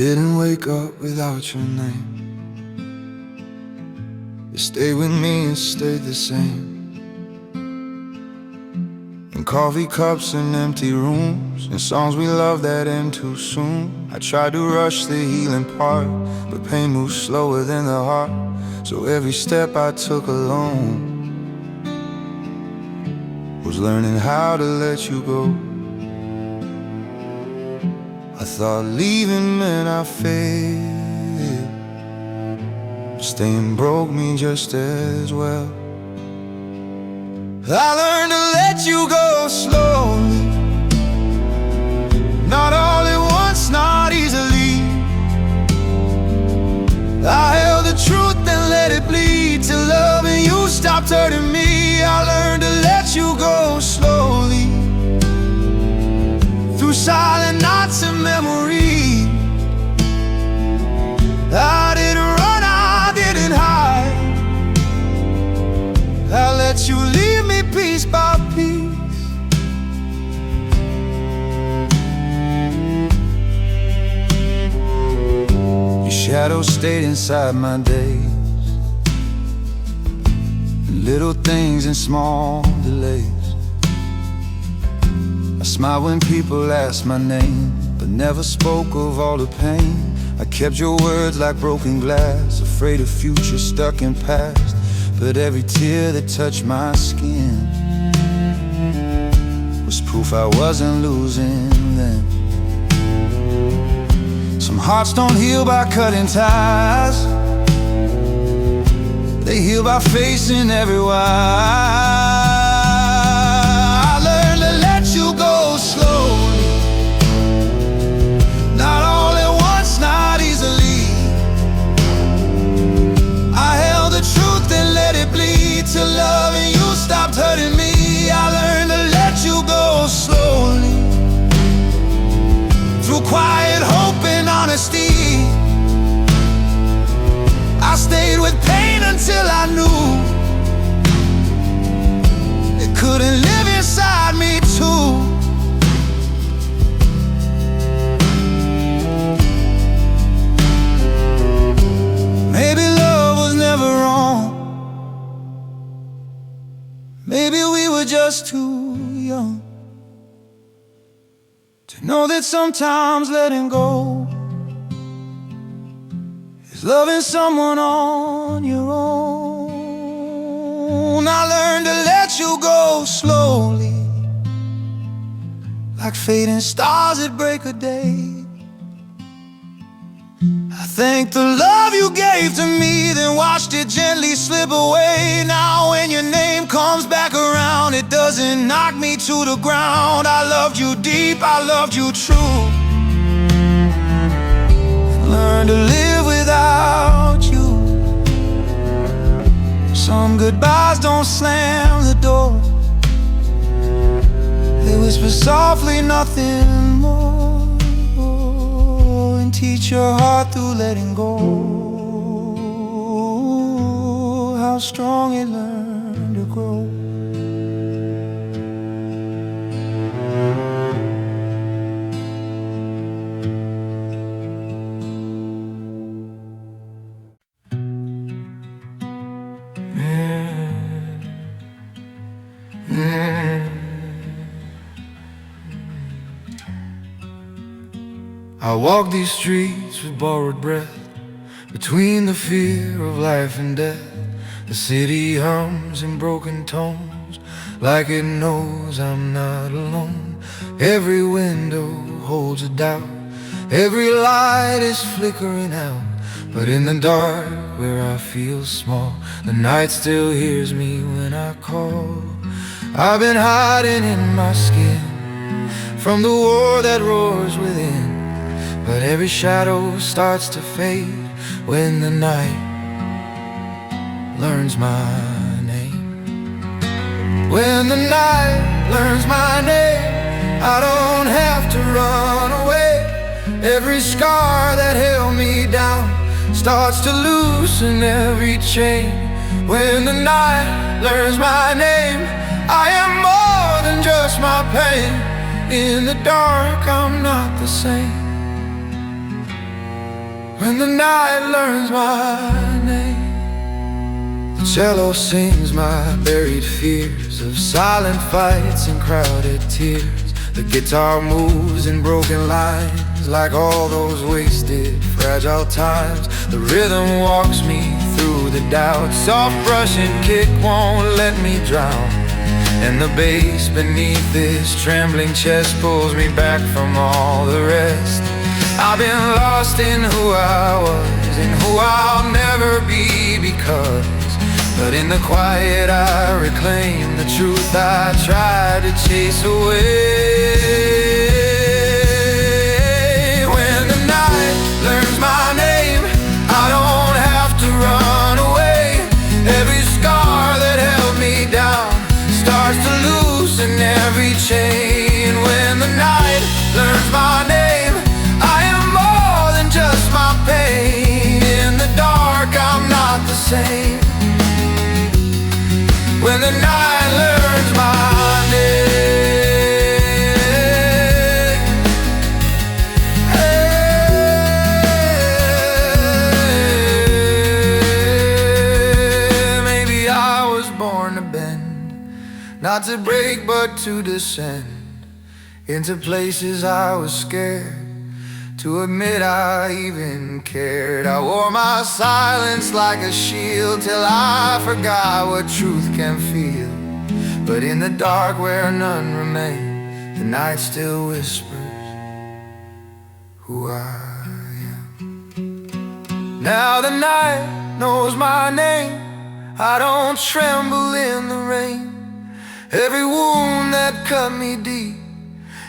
didn't wake up without your name. You stayed with me and stayed the same. In coffee cups and empty rooms, and songs we loved that end too soon. I tried to rush the healing part, but pain moves slower than the heart. So every step I took alone was learning how to let you go. I thought leaving meant I failed, staying broke me just as well. I learned to let you go slowly, not all at once, not easily. I held the truth and let it bleed till loving you stopped hurting me. I learned to let you go slowly, through silent nights and memory. I didn't run, I didn't hide. I let you leave me piece by piece. Your shadow stayed inside my days, little things and small delays. I smiled when people asked my name, but never spoke of all the pain. I kept your words like broken glass, afraid of future stuck in past. But every tear that touched my skin was proof I wasn't losing then. Some hearts don't heal by cutting ties, they heal by facing every why. I learned to let you go slowly, not all at once, not easily. I held the truth and let it bleed till loving you stopped hurting me. I learned to let you go slowly, through quiet hope and honesty. I stayed with pain until I knew it couldn't live inside me too. Maybe love was never wrong, maybe we were just too young to know that sometimes letting go is loving someone on your own. I learned to let you go slowly, like fading stars at break of day. I thank the love you gave to me, then watched it gently slip away. Now when your name comes back around, it doesn't knock me to the ground. I loved you deep, I loved you true, learned to live without you. Some goodbyes don't slam the door, they whisper softly, nothing more, and teach your heart through letting go how strong it learned to grow. I walk these streets with borrowed breath, between the fear of life and death. The city hums in broken tones, like it knows I'm not alone. Every window holds a doubt, every light is flickering out. But in the dark where I feel small, the night still hears me when I call. I've been hiding in my skin from the war that roars within, but every shadow starts to fade when the night learns my name. When the night learns my name, I don't have to run away. Every scar that held me down starts to loosen every chain. When the night learns my name, I am more than just my pain. In the dark, I'm not the same. When the night learns my name, the cello sings my buried fears of silent fights and crowded tears. The guitar moves in broken lines, like all those wasted, fragile times. The rhythm walks me through the doubt. Soft brushing kick won't let me drown, and the bass beneath this trembling chest pulls me back from all the rest. I've been lost in who I was and who I'll never be, but in the quiet I reclaim the truth I tried to chase away. When the night learns my name, I don't have to run away. Every scar that held me down starts to loosen every chain. When the night learns my name, I am more than just my pain. In the dark I'm not the same. When the night learns my name, hey, maybe I was born to bend, not to break but to descend into places I was scared to admit I even cared. I wore my silence like a shield till I forgot what truth can feel. But in the dark where none remain, the night still whispers who I am. Now the night knows my name, I don't tremble in the rain. Every wound that cut me deep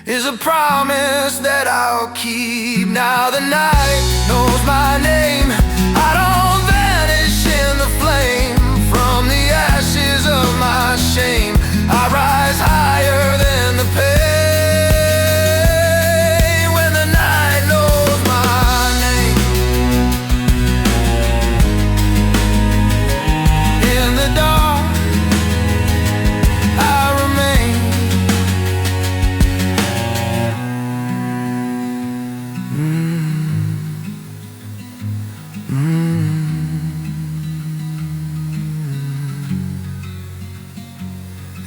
is a promise that I'll keep. Now the night knows my name, I don't vanish in the flame. From the ashes of my shame, I rise higher than the pain. When the night knows my name, in the dark I remain.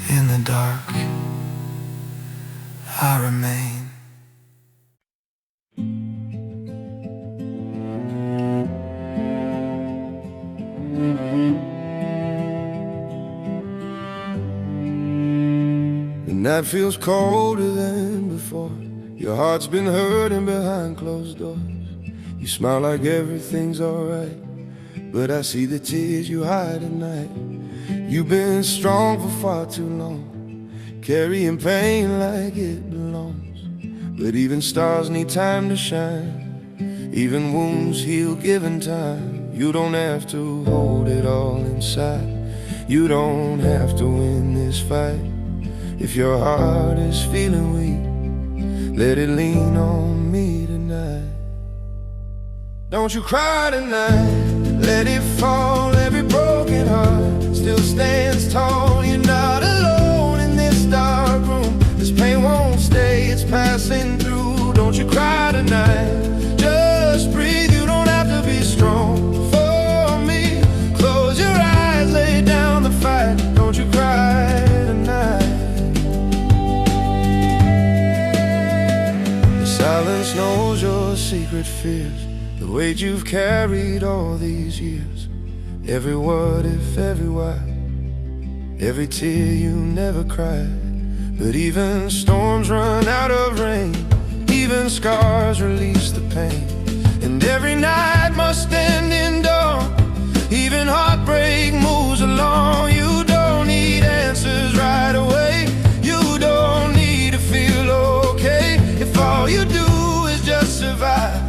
In the dark, I remain. The night feels colder than before. Your heart's been hurting behind closed doors. You smile like everything's alright, but I see the tears you hide at night. You've been strong for far too long, carrying pain like it belongs. But even stars need time to shine, even wounds heal given time. You don't have to hold it all inside, you don't have to win this fight. If your heart is feeling weak, let it lean on me tonight. Don't you cry tonight, let it fall. Every broken heart still stands tall. You're not alone in this dark room. This pain won't stay, it's passing through. Don't you cry tonight, just breathe. You don't have to be strong for me. Close your eyes, lay down the fight. Don't you cry tonight. The silence knows your secret fears, the weight you've carried all these years. Every what if, every why, every tear you never cried. But even storms run out of rain, even scars release the pain. And every night must end in dawn, even heartbreak moves along. You don't need answers right away, you don't need to feel okay. If all you do is just survive,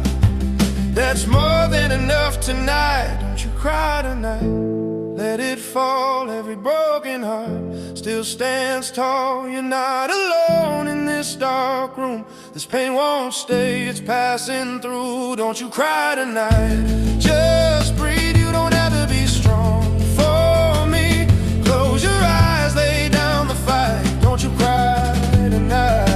that's more than enough tonight. Don't you cry tonight, let it fall. Every broken heart still stands tall. You're not alone in this dark room. This pain won't stay, it's passing through. Don't you cry tonight, just breathe. You don't have to be strong for me. Close your eyes, lay down the fight. Don't you cry tonight.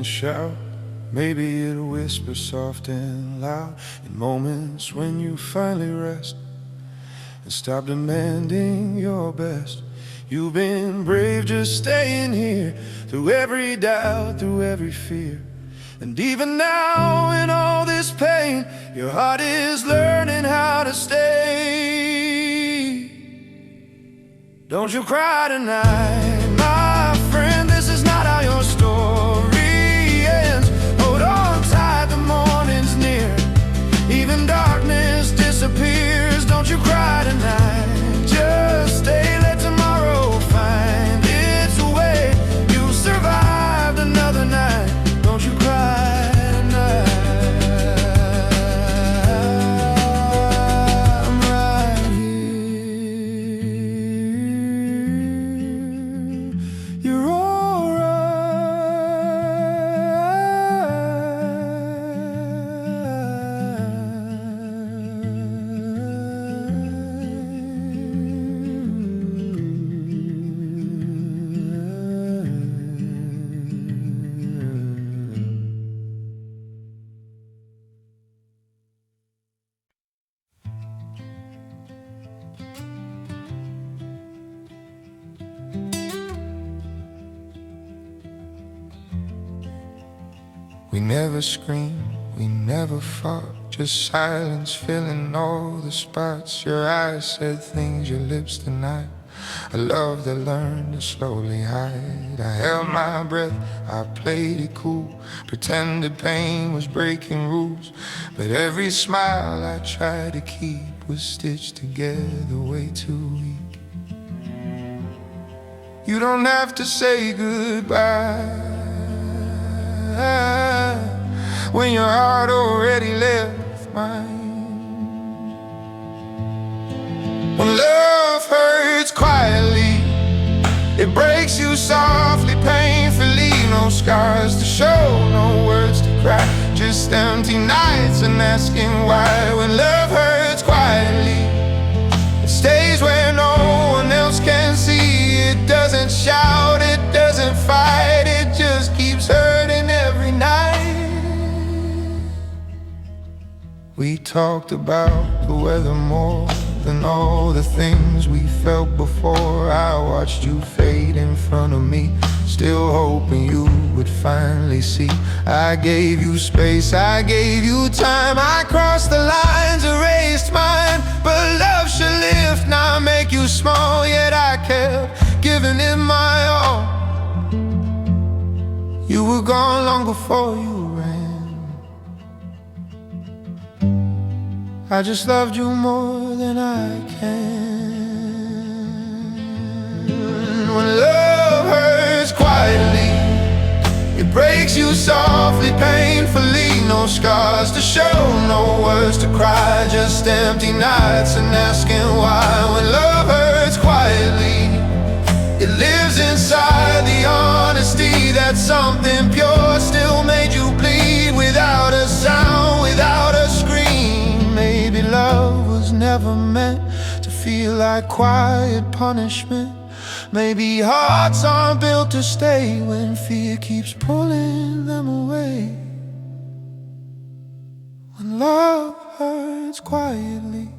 shout. Maybe it'll whisper soft and loud in moments when you finally rest and stop demanding your best. You've been brave just staying here through every doubt, through every fear. And even now in all this pain, your heart is learning how to stay. Don't you cry tonight, my friend, this is not how your story ends. Hold on tight, the morning's near, even darkness disappears. Don't you cry tonight, just stay, let tomorrow find its way. You survived another night, don't you cry tonight. I'm right here, you're We never screamed, we never fought, just silence filling all the spots. Your eyes said things your lips denied, a love that learned to slowly hide. I held my breath, I played it cool, pretended pain was breaking rules. But every smile I tried to keep was stitched together way too weak. You don't have to say goodbye when your heart already left mine. When love hurts quietly, it breaks you softly, painfully. No scars to show, no words to cry, just empty nights and asking why. When love hurts quietly, it stays where no one else can see. It doesn't shout, it doesn't fight, it just keeps hurting every night. We talked about the weather more than all the things we felt before. I watched you fade in front of me, still hoping you would finally see. I gave you space, I gave you time, I crossed the lines, erased mine. But love should lift, not make you small. Yet I kept giving it my all. You were gone long before you ran. I just loved you more than I can. When love hurts quietly, it breaks you softly, painfully. No scars to show, no words to cry, just empty nights and asking why. When love hurts quietly, it lives inside the honesty that something pure still made you bleed. Without a sound, without a scream. Maybe love was never meant to feel like quiet punishment. Maybe hearts aren't built to stay when fear keeps pulling them away. When love hurts quietly,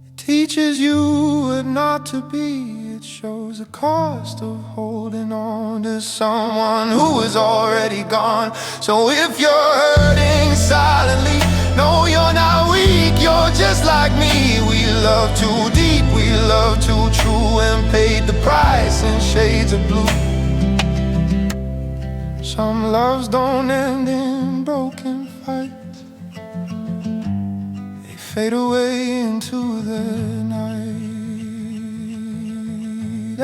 it teaches you what not to be. It shows the cost of holding on to someone who is already gone. So if you're hurting silently, no, you're not weak, you're just like me. We love too deep, we love too true, and paid the price in shades of blue. Some loves don't end in broken fights, they fade away into the night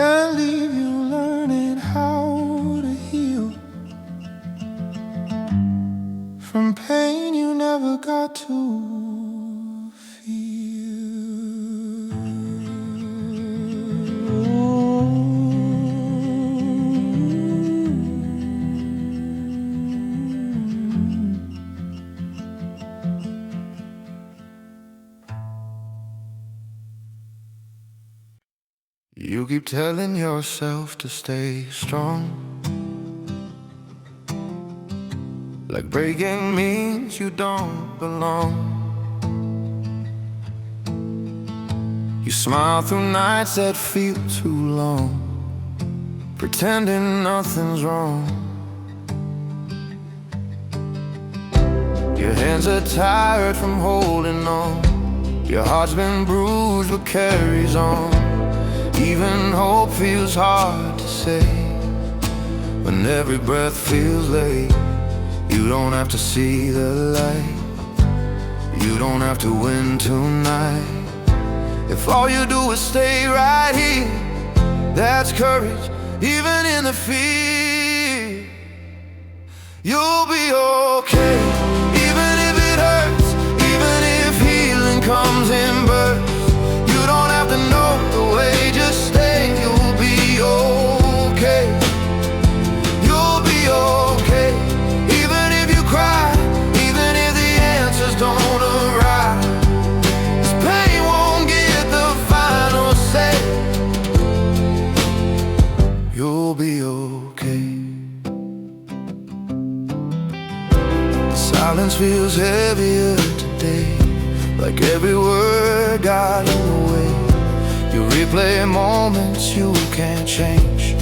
and leave you learning how to heal from pain you never got to feel. You keep telling yourself to stay strong, like breaking means you don't belong. You smile through nights that feel too long, pretending nothing's wrong. Your hands are tired from holding on. Your heart's been bruised but carries on. Even hope feels hard to say when every breath feels late. You don't have to see the light, you don't have to win tonight. If all you do is stay right here, that's courage, even in the fear. You'll be okay, even if it hurts, even if healing comes in bursts. You don't have to know the way, just stay. You'll be okay, you'll be okay. Even if you cry, even if the answers don't arrive, this pain won't get the final say. You'll be okay. Silence feels heavier today, like every word got in the way. You replay moments you can't change,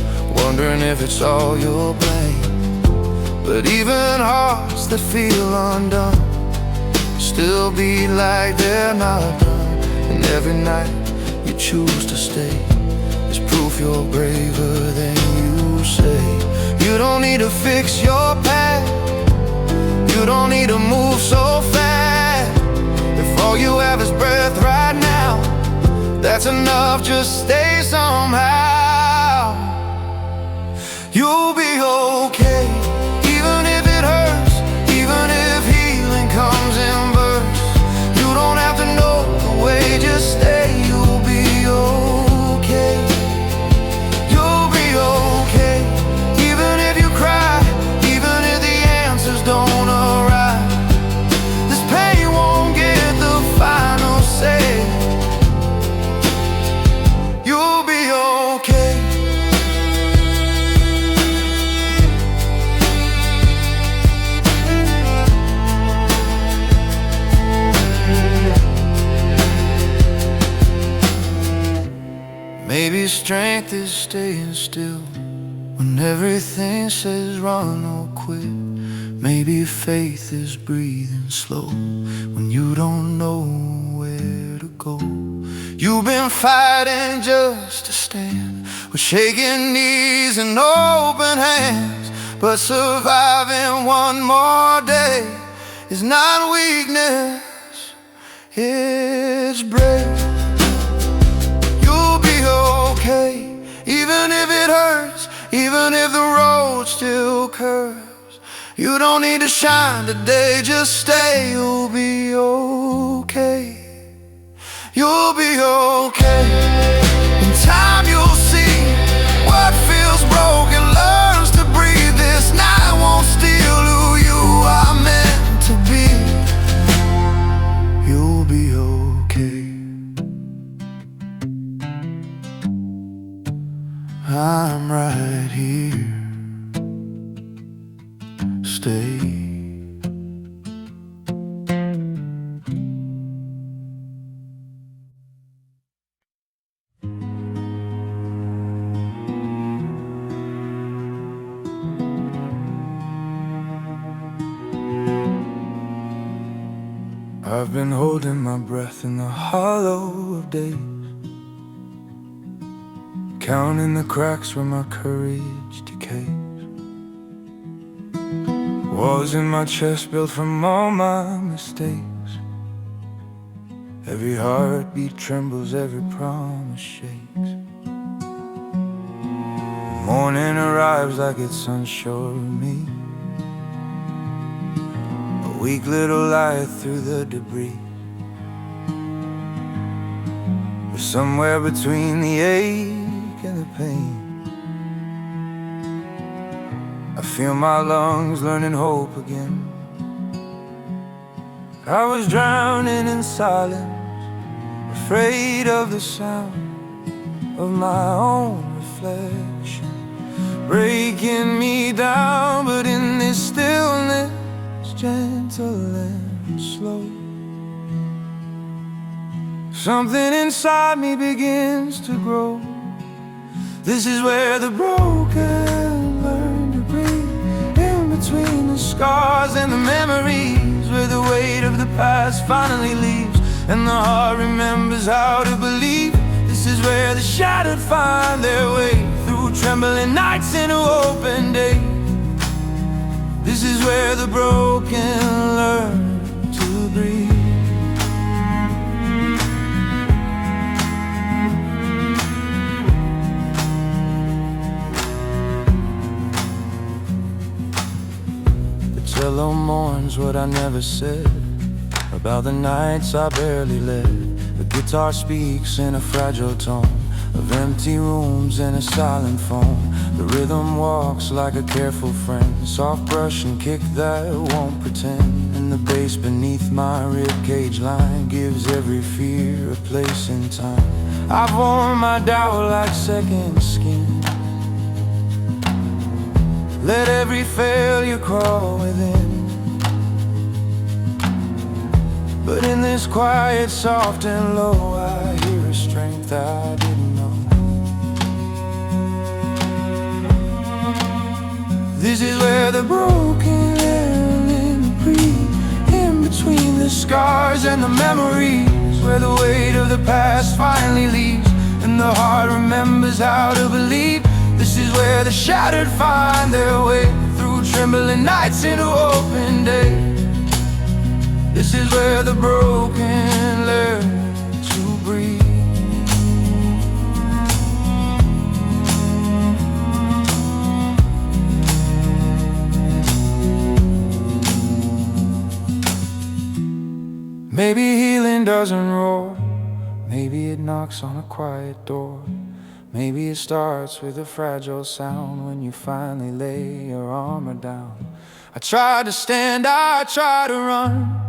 wondering if it's all your blame. But even hearts that feel undone still beat like they're not done. And every night you choose to stay is proof you're braver than you say. You don't need to fix your past, you don't need to move so fast. If all you have is breath right now, that's enough, just stay somehow. You'll be okay, even if it hurts, even if healing comes in bursts. You don't have to know the way, just stay. You'll be okay, you'll be okay. Even if you cry, even if the answers don't arrive, this pain won't get the final say. You'll be okay. Maybe strength is staying still when everything says run or quit. Maybe faith is breathing slow when you don't know where to go. You've been fighting just to stand, with shaking knees and open hands. But surviving one more day is not weakness, it's brave. You'll be okay, even if it hurts, even if the road still curves. You don't need to shine today, just stay. You'll be okay, you'll be okay. In time you'll see what feels broken learns to breathe. This night won't steal who you are meant to be. You'll be okay. I'm right here, stay. I've been holding my breath in the hollow of days, counting the cracks where my courage decays. Walls in my chest built from all my mistakes. Every heartbeat trembles, every promise shakes. Morning arrives like it's unsure of me, a weak little light through the debris. But somewhere between the ache and the pain, I feel my lungs learning hope again. I was drowning in silence, afraid of the sound of my own reflection breaking me down. But in this stillness gentle and slow. Something inside me begins to grow. This is where the broken learn to breathe, in between the scars and the memories, where the weight of the past finally leaves and the heart remembers how to believe. This is where the shattered find their way through trembling nights into open day. This is where the broken learn to breathe. The cello mourns what I never said about the nights I barely led. The guitar speaks in a fragile tone of empty rooms and a silent phone. The rhythm walks like a careful friend, soft brush and kick that won't pretend. And the bass beneath my ribcage line gives every fear a place in time. I've worn my doubt like second skin, let every failure crawl within. But in this quiet, soft and low, I hear a strength I didn't know. This is where the broken learn to breathe, in between the scars and the memories, where the weight of the past finally leaves and the heart remembers how to believe. This is where the shattered find their way through trembling nights into open day. This is where the broken learn to breathe. Maybe healing doesn't roar, maybe it knocks on a quiet door. Maybe it starts with a fragile sound when you finally lay your armor down. I tried to stand, I tried to run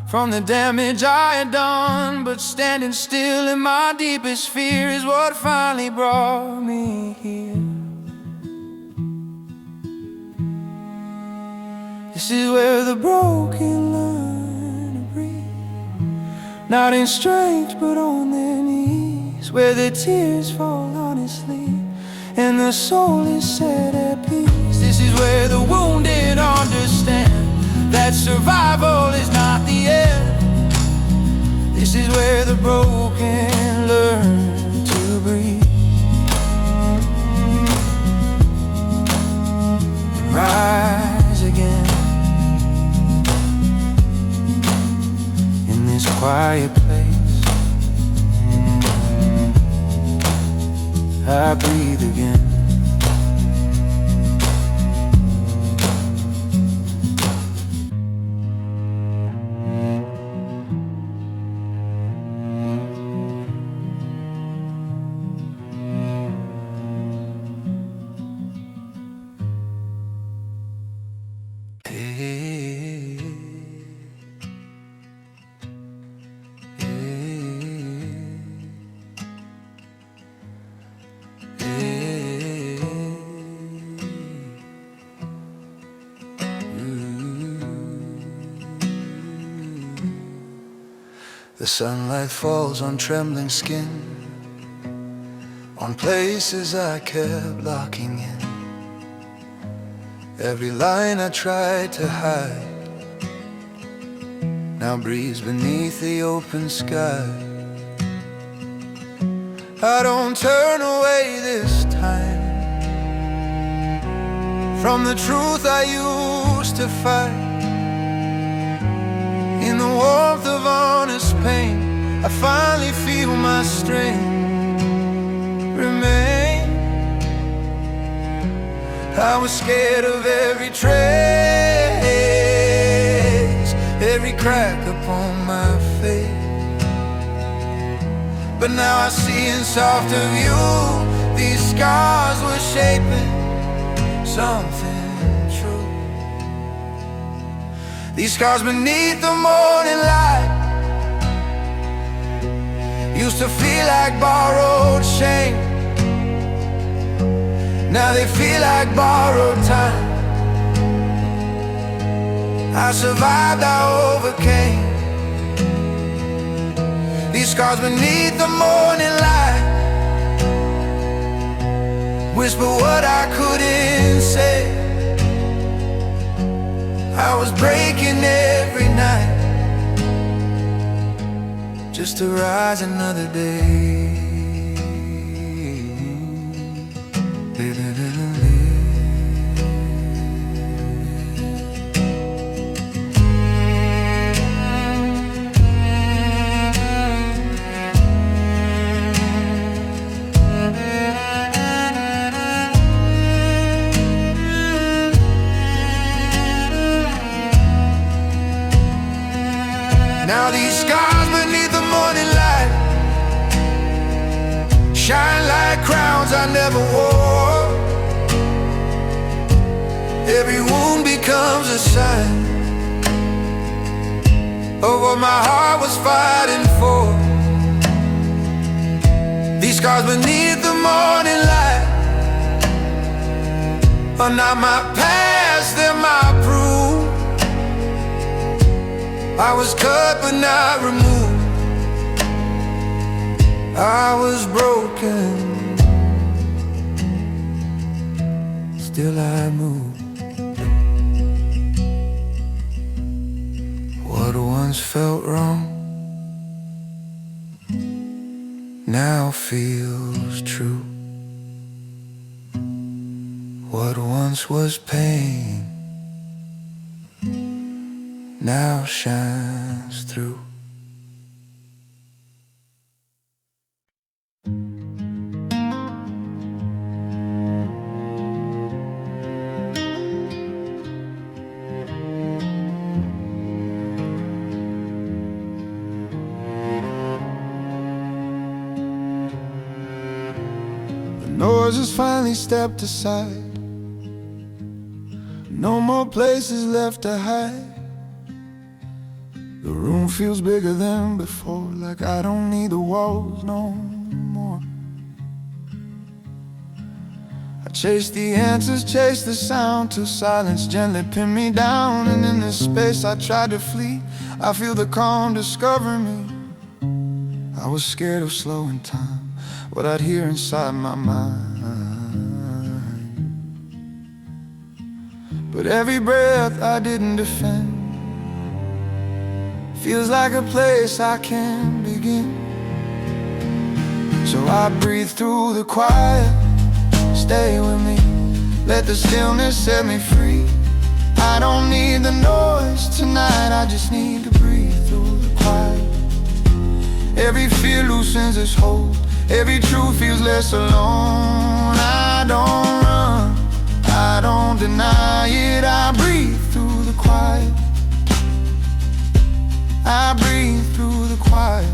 from the damage I had done, but standing still in my deepest fear is what finally brought me here. This is where the broken learn to breathe, not in strength but on their knees, where the tears fall honestly and the soul is set at peace. This is where the wounded understand that survival is not the end. This is where the broken learn to breathe. Rise again in this quiet place. I breathe again. The sunlight falls on trembling skin, on places I kept locking in. Every line I tried to hide now breathes beneath the open sky. I don't turn away this time from the truth I used to fight. In the warmth of honest pain, I finally feel my strength remain. I was scared of every trace, every crack upon my face, but now I see in softer view, these scars were shaping something true. These scars beneath the morning light used to feel like borrowed shame. Now they feel like borrowed time. I survived, I overcame. These scars beneath the morning light whisper what I couldn't say. I was breaking every night just to rise another day. Now these scars beneath the morning light shine like crowns I never wore. Every wound becomes a sign of what my heart was fighting for. These scars beneath the morning light are not my past, they're my proof. I was cut but not removed. I was broken, still I move. What once felt wrong now feels true. What once was pain now shines through. The noise has finally stepped aside. No more places left to hide. The room feels bigger than before, like I don't need the walls no more. I chase the answers, chase the sound, till silence gently pinned me down. And in this space I tried to flee, I feel the calm discover me. I was scared of slowing time, what I'd hear inside my mind. But every breath I didn't defend feels like a place I can't begin. So I breathe through the quiet, stay with me, let the stillness set me free. I don't need the noise tonight, I just need to breathe through the quiet. Every fear loosens its hold, every truth feels less alone. I don't run, I don't deny it, I breathe through the quiet. I breathe through the quiet.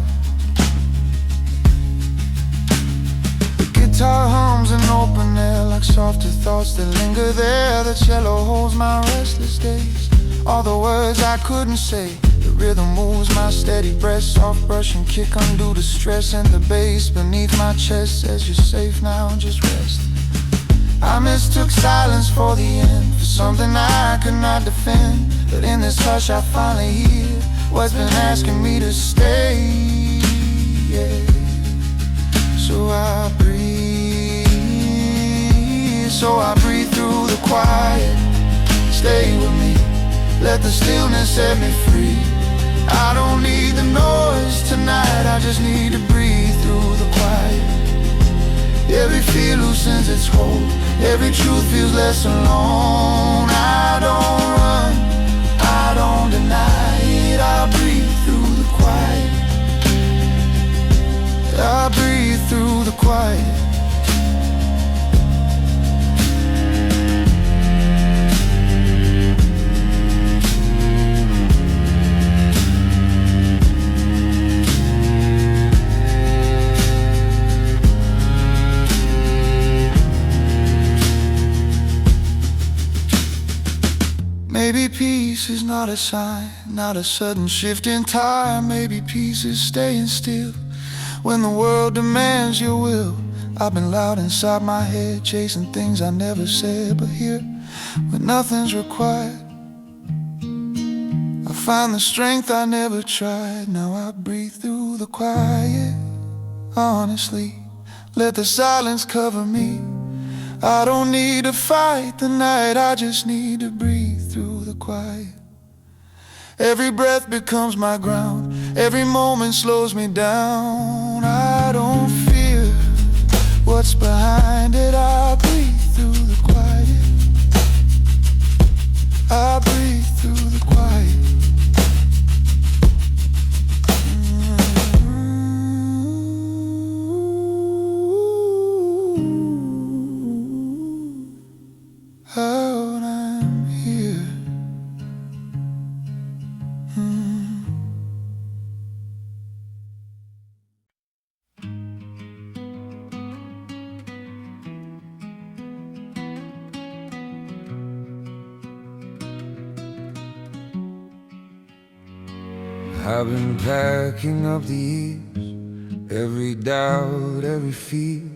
The guitar hums in open air like softer thoughts that linger there. The cello holds my restless days, all the words I couldn't say. The rhythm moves my steady breath, soft brush and kick undo the stress. And the bass beneath my chest says you're safe now, just rest. I mistook silence for the end, for something I could not defend. But in this hush I finally hear what's been asking me to stay, yeah. So I breathe through the quiet. Stay with me, let the stillness set me free. I don't need the noise tonight, I just need to breathe through the quiet. Every fear loosens its hold, every truth feels less alone. I don't run, I don't deny it, I breathe through the quiet. I breathe through the quiet. Maybe peace is not a sign, not a sudden shift in time. Maybe peace is staying still when the world demands your will. I've been loud inside my head, chasing things I never said. But here, when nothing's required, find the strength I never tried. Now I breathe through the quiet. Honestly, let the silence cover me. I don't need to fight the night, I just need to breathe through the quiet. Every breath becomes my ground, every moment slows me down. I don't fear what's behind it, I breathe through the quiet. I breathe through the quiet. Out I'm here. I've been packing up the years, every doubt, every fear.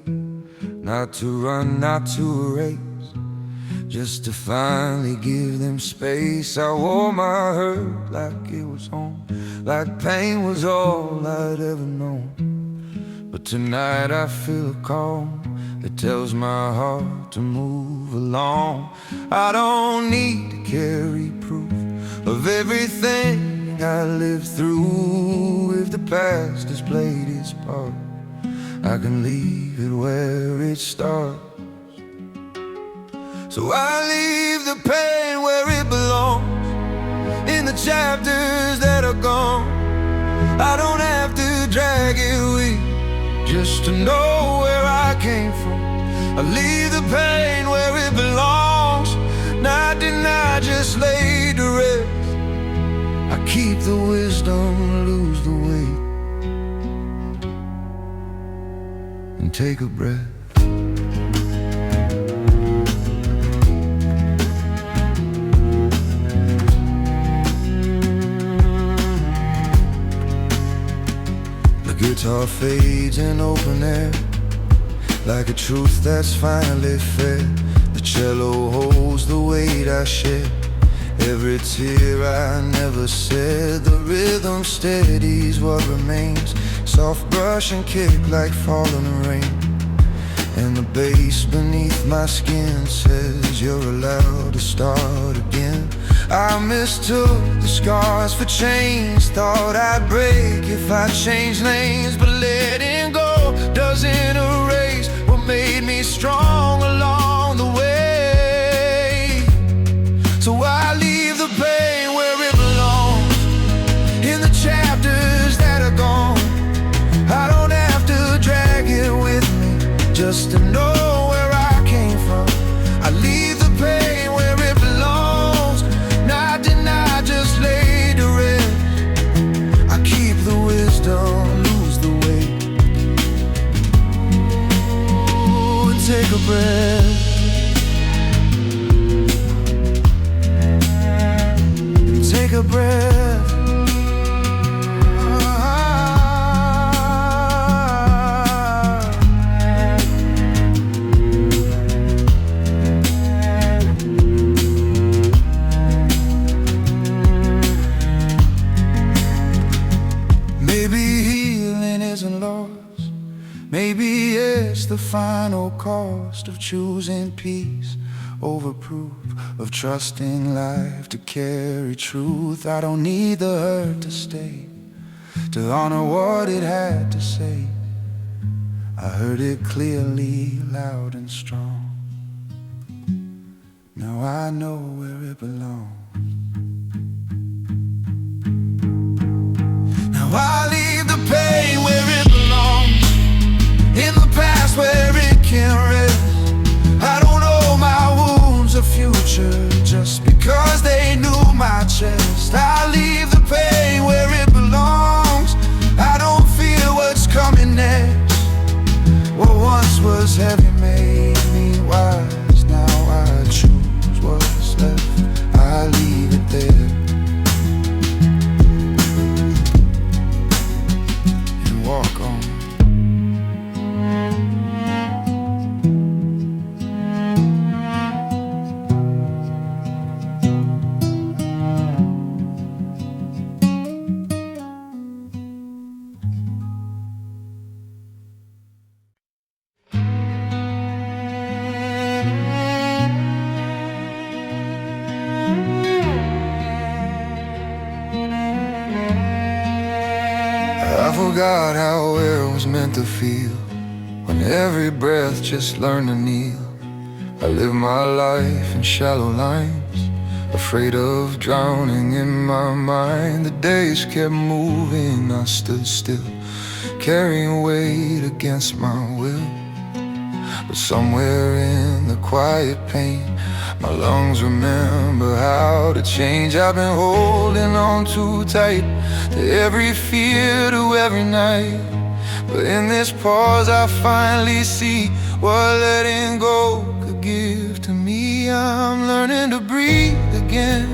Not to run, not to erase, just to finally give them space. I wore my hurt like it was home, like pain was all I'd ever known. But tonight I feel a call that tells my heart to move along. I don't need to carry proof of everything I lived through. If the past has played its part, I can leave it where it starts. So I leave the pain where it belongs, in the chapters that are gone. I don't have to drag it with me, just to know where I came from. I leave the pain where it belongs, not deny, just lay to rest. I keep the wisdom, lose the weight, and take a breath. The guitar fades in open air, like a truth that's finally fed. The cello holds the weight I shed, every tear I never said. The rhythm steadies what remains, soft brush and kick like falling rain. And the bass beneath my skin says you're allowed to start again. I mistook the scars for chains, thought I'd break if I changed lanes. But letting go doesn't erase what made me strong along the way. So I leave the pain where it belongs, in the chapters that are gone. I don't have to drag it with me, just to know where I came from. I leave the pain where it belongs, not deny, just lay to rest. I keep the wisdom, lose the weight, and take a breath. Take a breath. Maybe healing isn't lost, maybe it's the final cost of choosing peace over proof, of trusting life to carry truth. I don't need the hurt to stay, to honor what it had to say. I heard it clearly, loud and strong. Now I know where it belongs. Now I leave the pain where it belongs, in the past where it can rest. I don't owe my wounds a future just because they knew my chest. I leave the pain where it belongs, I don't fear what's coming next. What once was heavy made me wise, now I choose what's left. I forgot how air was meant to feel, when every breath just learned to kneel. I live my life in shallow lines, afraid of drowning in my mind. The days kept moving, I stood still, carrying weight against my will. But somewhere in the quiet pain, my lungs remember how to change. I've been holding on too tight to every fear, to every night. But in this pause I finally see what letting go could give to me. I'm learning to breathe again,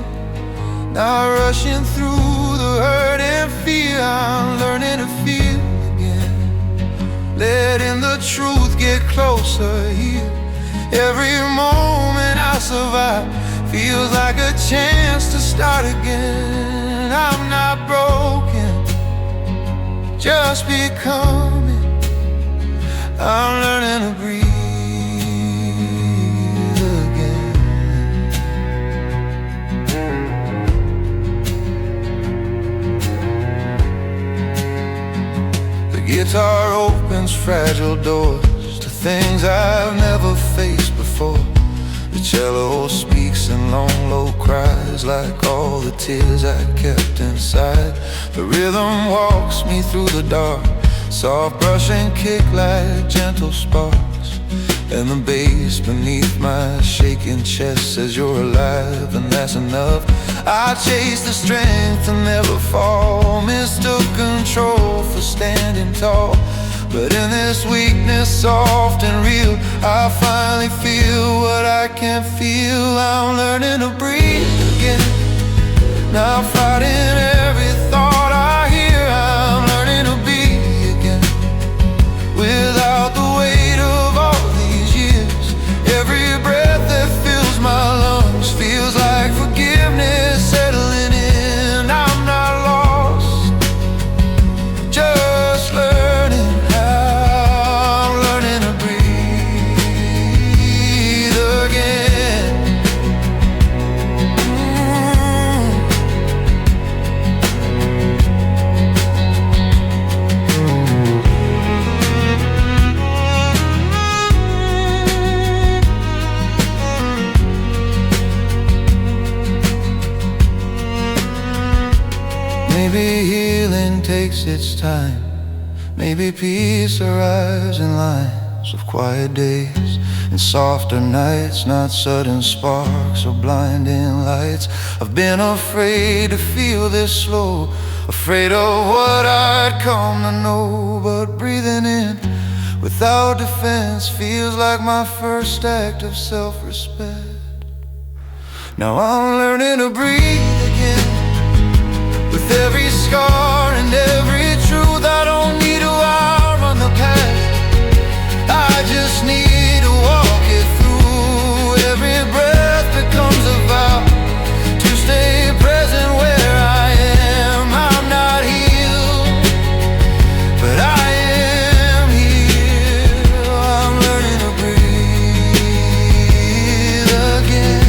not rushing through the hurt and fear. I'm learning to feel again, letting the truth get closer here. Every moment I survive feels like a chance to start again. I'm not broken, just becoming. I'm learning to breathe again. The guitar opens fragile doors to things I've never faced before. The cello speaks in long, low cries, like all the tears I kept inside. The rhythm walks me through the dark, soft brush and kick like gentle sparks. And the bass beneath my shaking chest says you're alive, and that's enough. I chase the strength to never fall, mistook control for standing tall. But in this weakness, soft and real, I finally feel what I can't feel. I'm learning to breathe again, not fighting every thought I hear. I'm learning to be again, without the weight of all these years. Every breath that fills my lungs feels like forgiveness settling in. I'm not lost, just learning. Maybe healing takes its time, maybe peace arrives in lines of quiet days, in softer nights, not sudden sparks or blinding lights. I've been afraid to feel this slow, afraid of what I'd come to know. But breathing in without defense feels like my first act of self-respect. Now I'm learning to breathe again, with every scar and every truth. I don't need to outrun the past, I just need to walk it through. Every breath becomes a vow to stay present where I am. I'm not healed, but I am here. I'm learning to breathe again.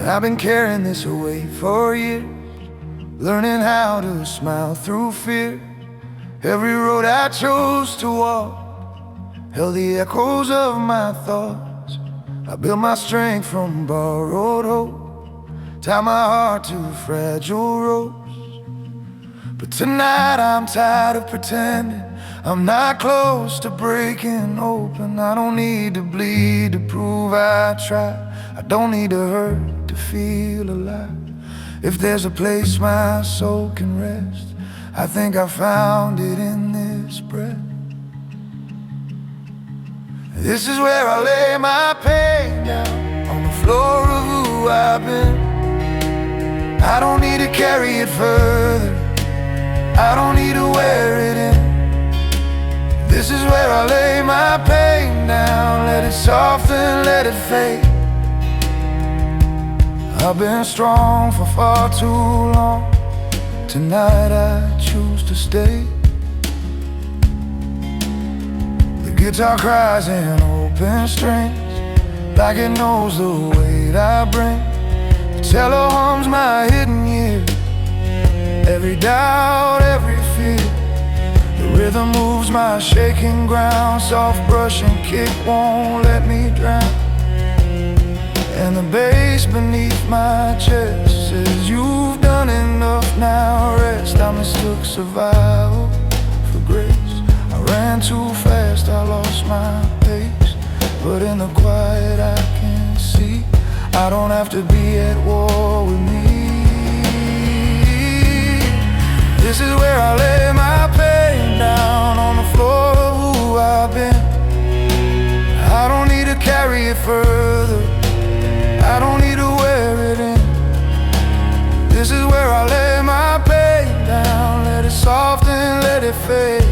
I've been carrying this away for years, learning how to smile through fear. Every road I chose to walk held the echoes of my thoughts. I built my strength from borrowed hope, tied my heart to fragile ropes. But tonight I'm tired of pretending I'm not close to breaking open. I don't need to bleed to prove I tried. I don't need to hurt to feel alive. If there's a place my soul can rest, I think I found it in this breath. This is where I lay my pain down, on the floor of who I've been. I don't need to carry it further, I don't need to wear it in. This is where I lay my pain down, let it soften, let it fade. I've been strong for far too long, tonight I choose to stay. The guitar cries in open strings, like it knows the weight I bring. The cello hums my hidden years, every doubt, every fear. The rhythm moves my shaking ground, soft brush and kick won't let me drown. And the bass beneath my chest says, you've done enough, now rest. I mistook survival for grace. I ran too fast, I lost my pace. But in the quiet I can see, I don't have to be at war with me. This is where I lay my pain down, on the floor of who I've been. I don't need to carry it further, I don't need to wear it in. This is where I lay my pain down, let it soften, let it fade.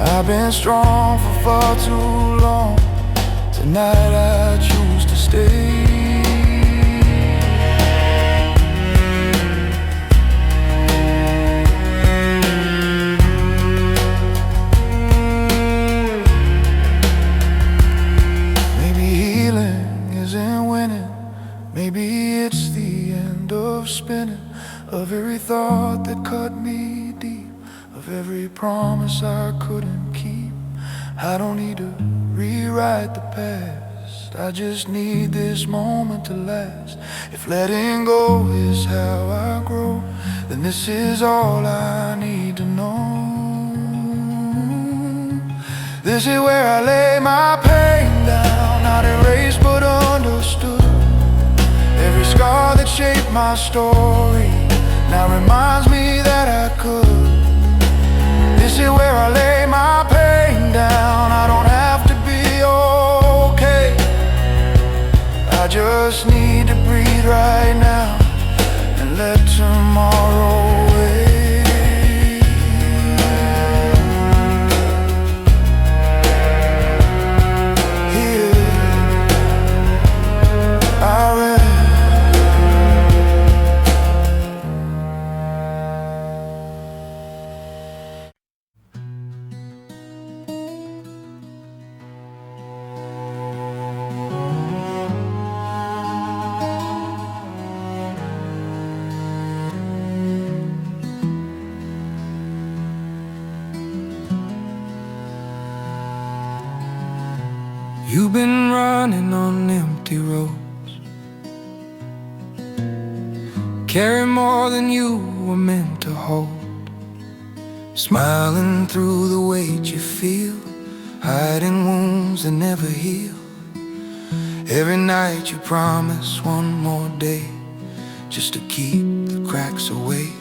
I've been strong for far too long, tonight I choose to stay. Maybe it's the end of spinning, of every thought that cut me deep, of every promise I couldn't keep. I don't need to rewrite the past, I just need this moment to last. If letting go is how I grow, then this is all I need to know. This is where I lay my pain down, not erased but understood. Every scar that shaped my story now reminds me that I could. This is where I lay my pain down, I don't have to be okay. I just need to breathe right now and let tomorrow wait. Here I rest. You've been running on empty roads, carry more than you were meant to hold, smiling through the weight you feel, hiding wounds that never heal. Every night you promise one more day, just to keep the cracks away.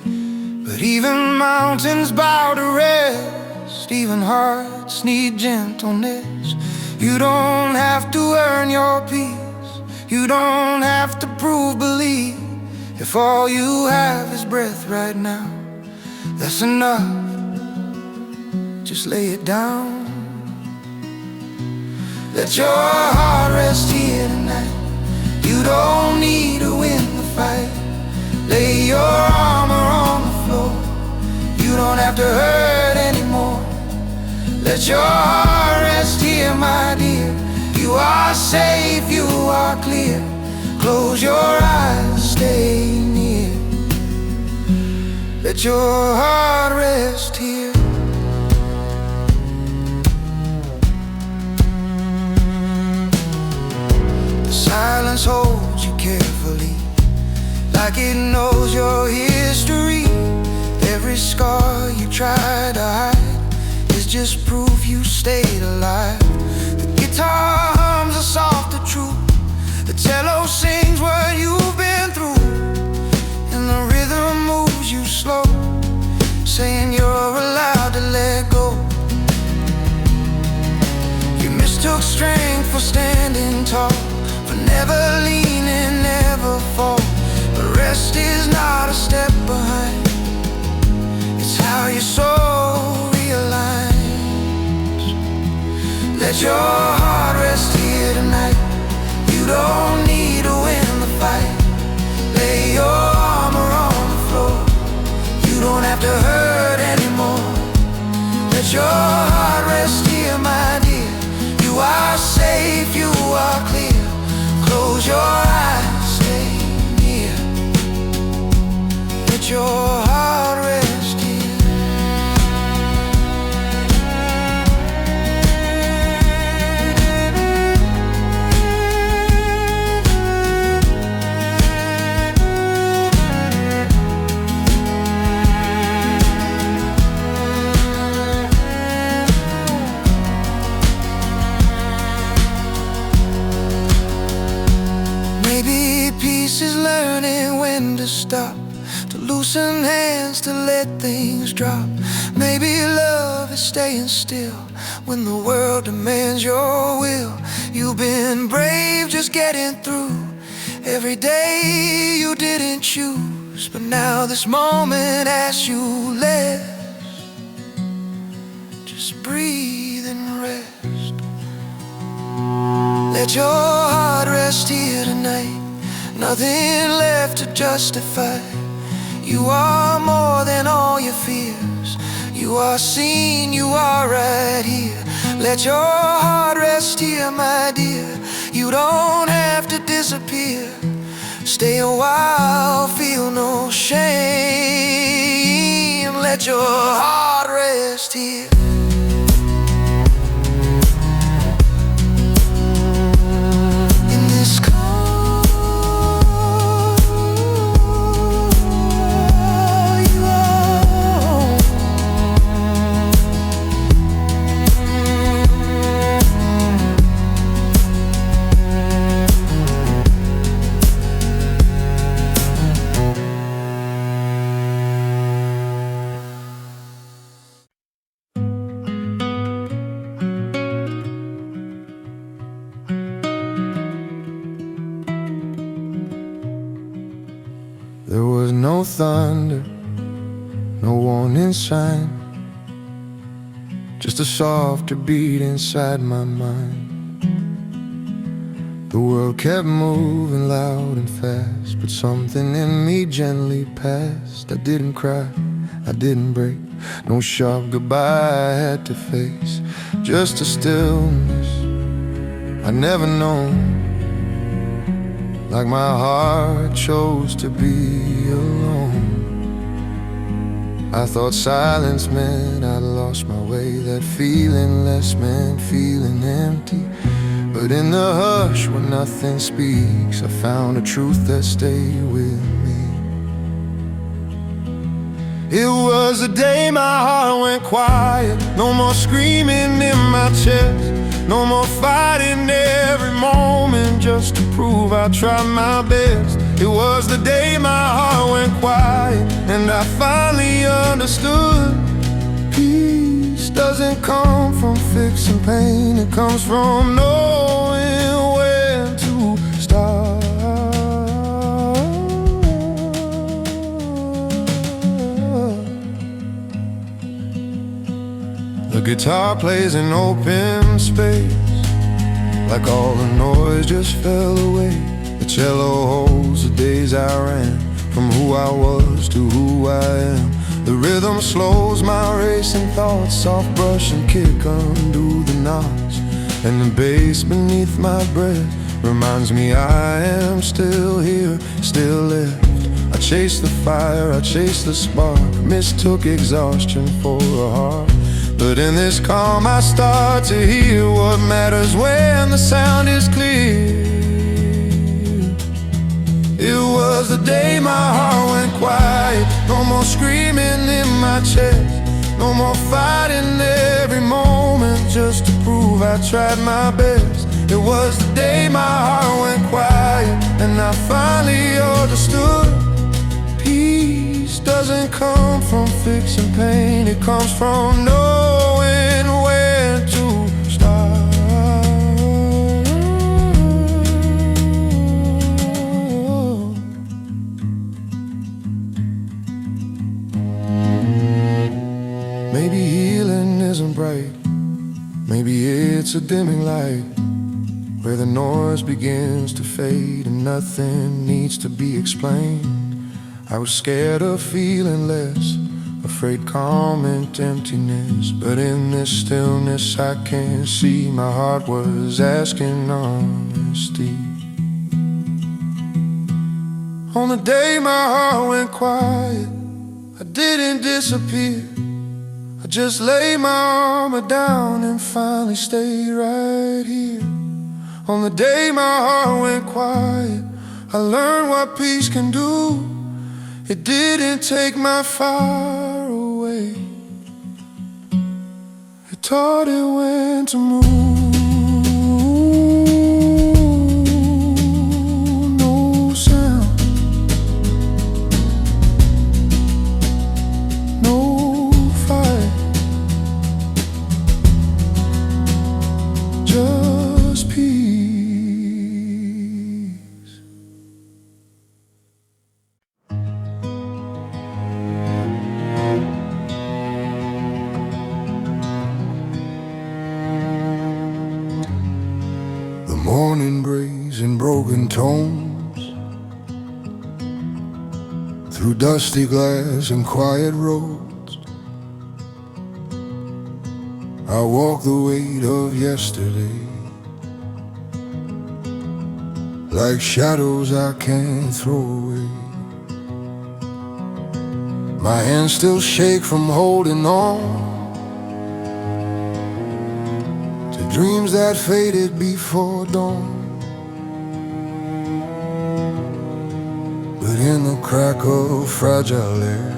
But even mountains bow to rest, even hearts need gentleness. You don't have to earn your peace, you don't have to prove belief. If all you have is breath right now, that's enough, just lay it down. Let your heart rest here tonight, you don't need to win the fight. Lay your armor on the floor, you don't have to hurt anymore. Let your heart rest here, my dear. You are safe, you are clear. Close your eyes, stay near. Let your heart rest here. The silence holds you carefully, like it knows your history. Every scar you try to hide is just proof you stayed alive. The guitar hums a softer truth, the cello sings what you've been through. standing tall, for never leaning, never fall. But rest is not a step behind, it's how your soul realigns. Let your heart rest here tonight. You don't need to win the fight. Lay your armor on the floor. You don't have to hurt anymore. Let your heart rest here, my dear. You are safe, you are clear. Close your eyes, stay near. Let your heart rest here. Maybe peace is learning when to stop, to loosen hands, to let things drop. Maybe love is staying still when the world demands your will. You've been brave just getting through every day you didn't choose, but now this moment asks you less. Just breathe and rest. Let your heart rest here tonight. Nothing left to justify. You are more than all your fears. You are seen, you are right here. Let your heart rest here, my dear. You don't have to disappear. Stay a while, feel no shame. Let your heart rest here. There was no thunder, no warning sign, just a softer beat inside my mind. The world kept moving loud and fast, but something in me gently passed. I didn't cry, I didn't break, no sharp goodbye I had to face, just a stillness I'd never known. Like my heart chose to be alone. I thought silence meant I'd lost my way, that feeling less meant feeling empty. But in the hush when nothing speaks, I found a truth that stayed with me. It was the day my heart went quiet. No more screaming in my chest, no more fighting every moment just to prove I tried my best. It was the day my heart went quiet and I finally understood. Peace doesn't come from fixing pain, it comes from knowing when to stop. The guitar plays in open space, like all the noise just fell away. The cello holds the days I ran, from who I was to who I am. The rhythm slows my racing thoughts, soft brush and kick undo the knots. And the bass beneath my breath reminds me I am still here, still left. I chased the fire, I chased the spark, mistook exhaustion for a heart. But in this calm I start to hear what matters when the sound is clear. It was the day my heart went quiet, no more screaming in my chest, no more fighting every moment just to prove I tried my best. It was the day my heart went quiet and I finally understood. Peace doesn't come from fixing pain, it comes from knowing when to stop. It's a dimming light where the noise begins to fade and nothing needs to be explained. I was scared of feeling less, afraid calm meant emptiness. But in this stillness I can see my heart was asking honesty. On the day my heart went quiet, I didn't disappear. I just laid my armor down and finally stayed right here. On the day my heart went quiet, I learned what peace can do. It didn't take my fire away, it taught it when to move. No sound, no fight, just peace. Morning breeze in broken tones, through dusty glass and quiet roads. I walk the weight of yesterday, like shadows I can't throw away. My hands still shake from holding on dreams that faded before dawn. But in the crack of fragile air,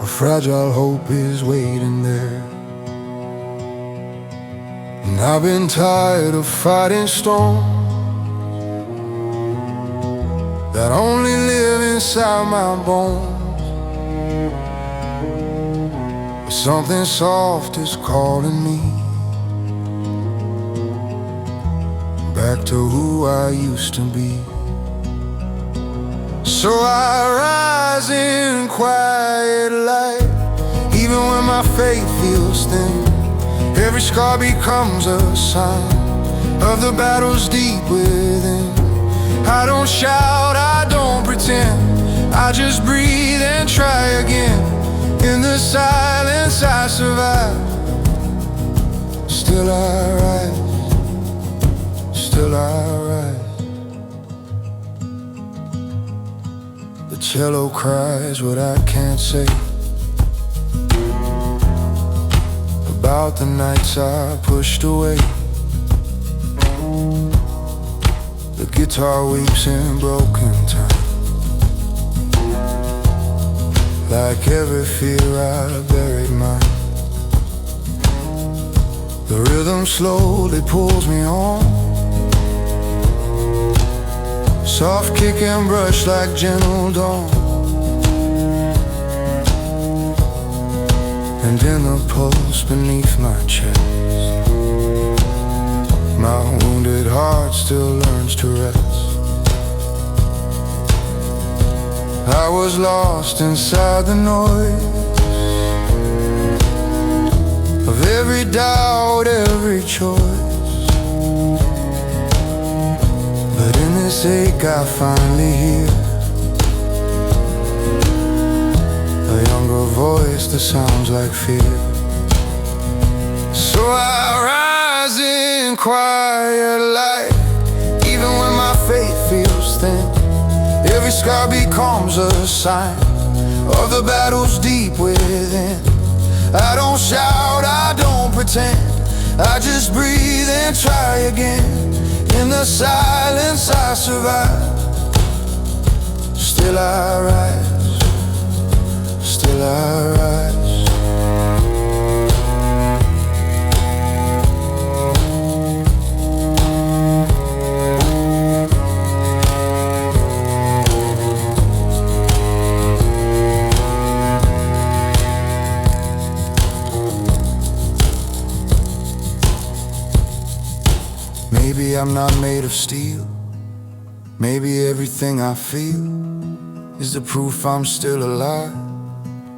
a fragile hope is waiting there. And I've been tired of fighting storms that only live inside my bones. Something soft is calling me back to who I used to be. So I rise in quiet light, even when my faith feels thin. Every scar becomes a sign of the battles deep within. I don't shout, I don't pretend, I just breathe and try again. In the silence I survive, still I rise, still I rise. The cello cries what I can't say about the nights I pushed away. The guitar weeps in broken time, like every fear I buried mine. The rhythm slowly pulls me on, soft kick and brush like gentle dawn. And in the pulse beneath my chest, my wounded heart still learns to rest. I was lost inside the noise of every doubt, every choice. But in this ache I finally hear a younger voice that sounds like fear. So I rise in quiet light, even when my faith feels thin. Every scar becomes a sign of the battles deep within. I don't shout, I don't pretend, I just breathe and try again. In the silence I survive, still I rise, still I rise. Maybe I'm not made of steel. Maybe everything I feel is the proof I'm still alive.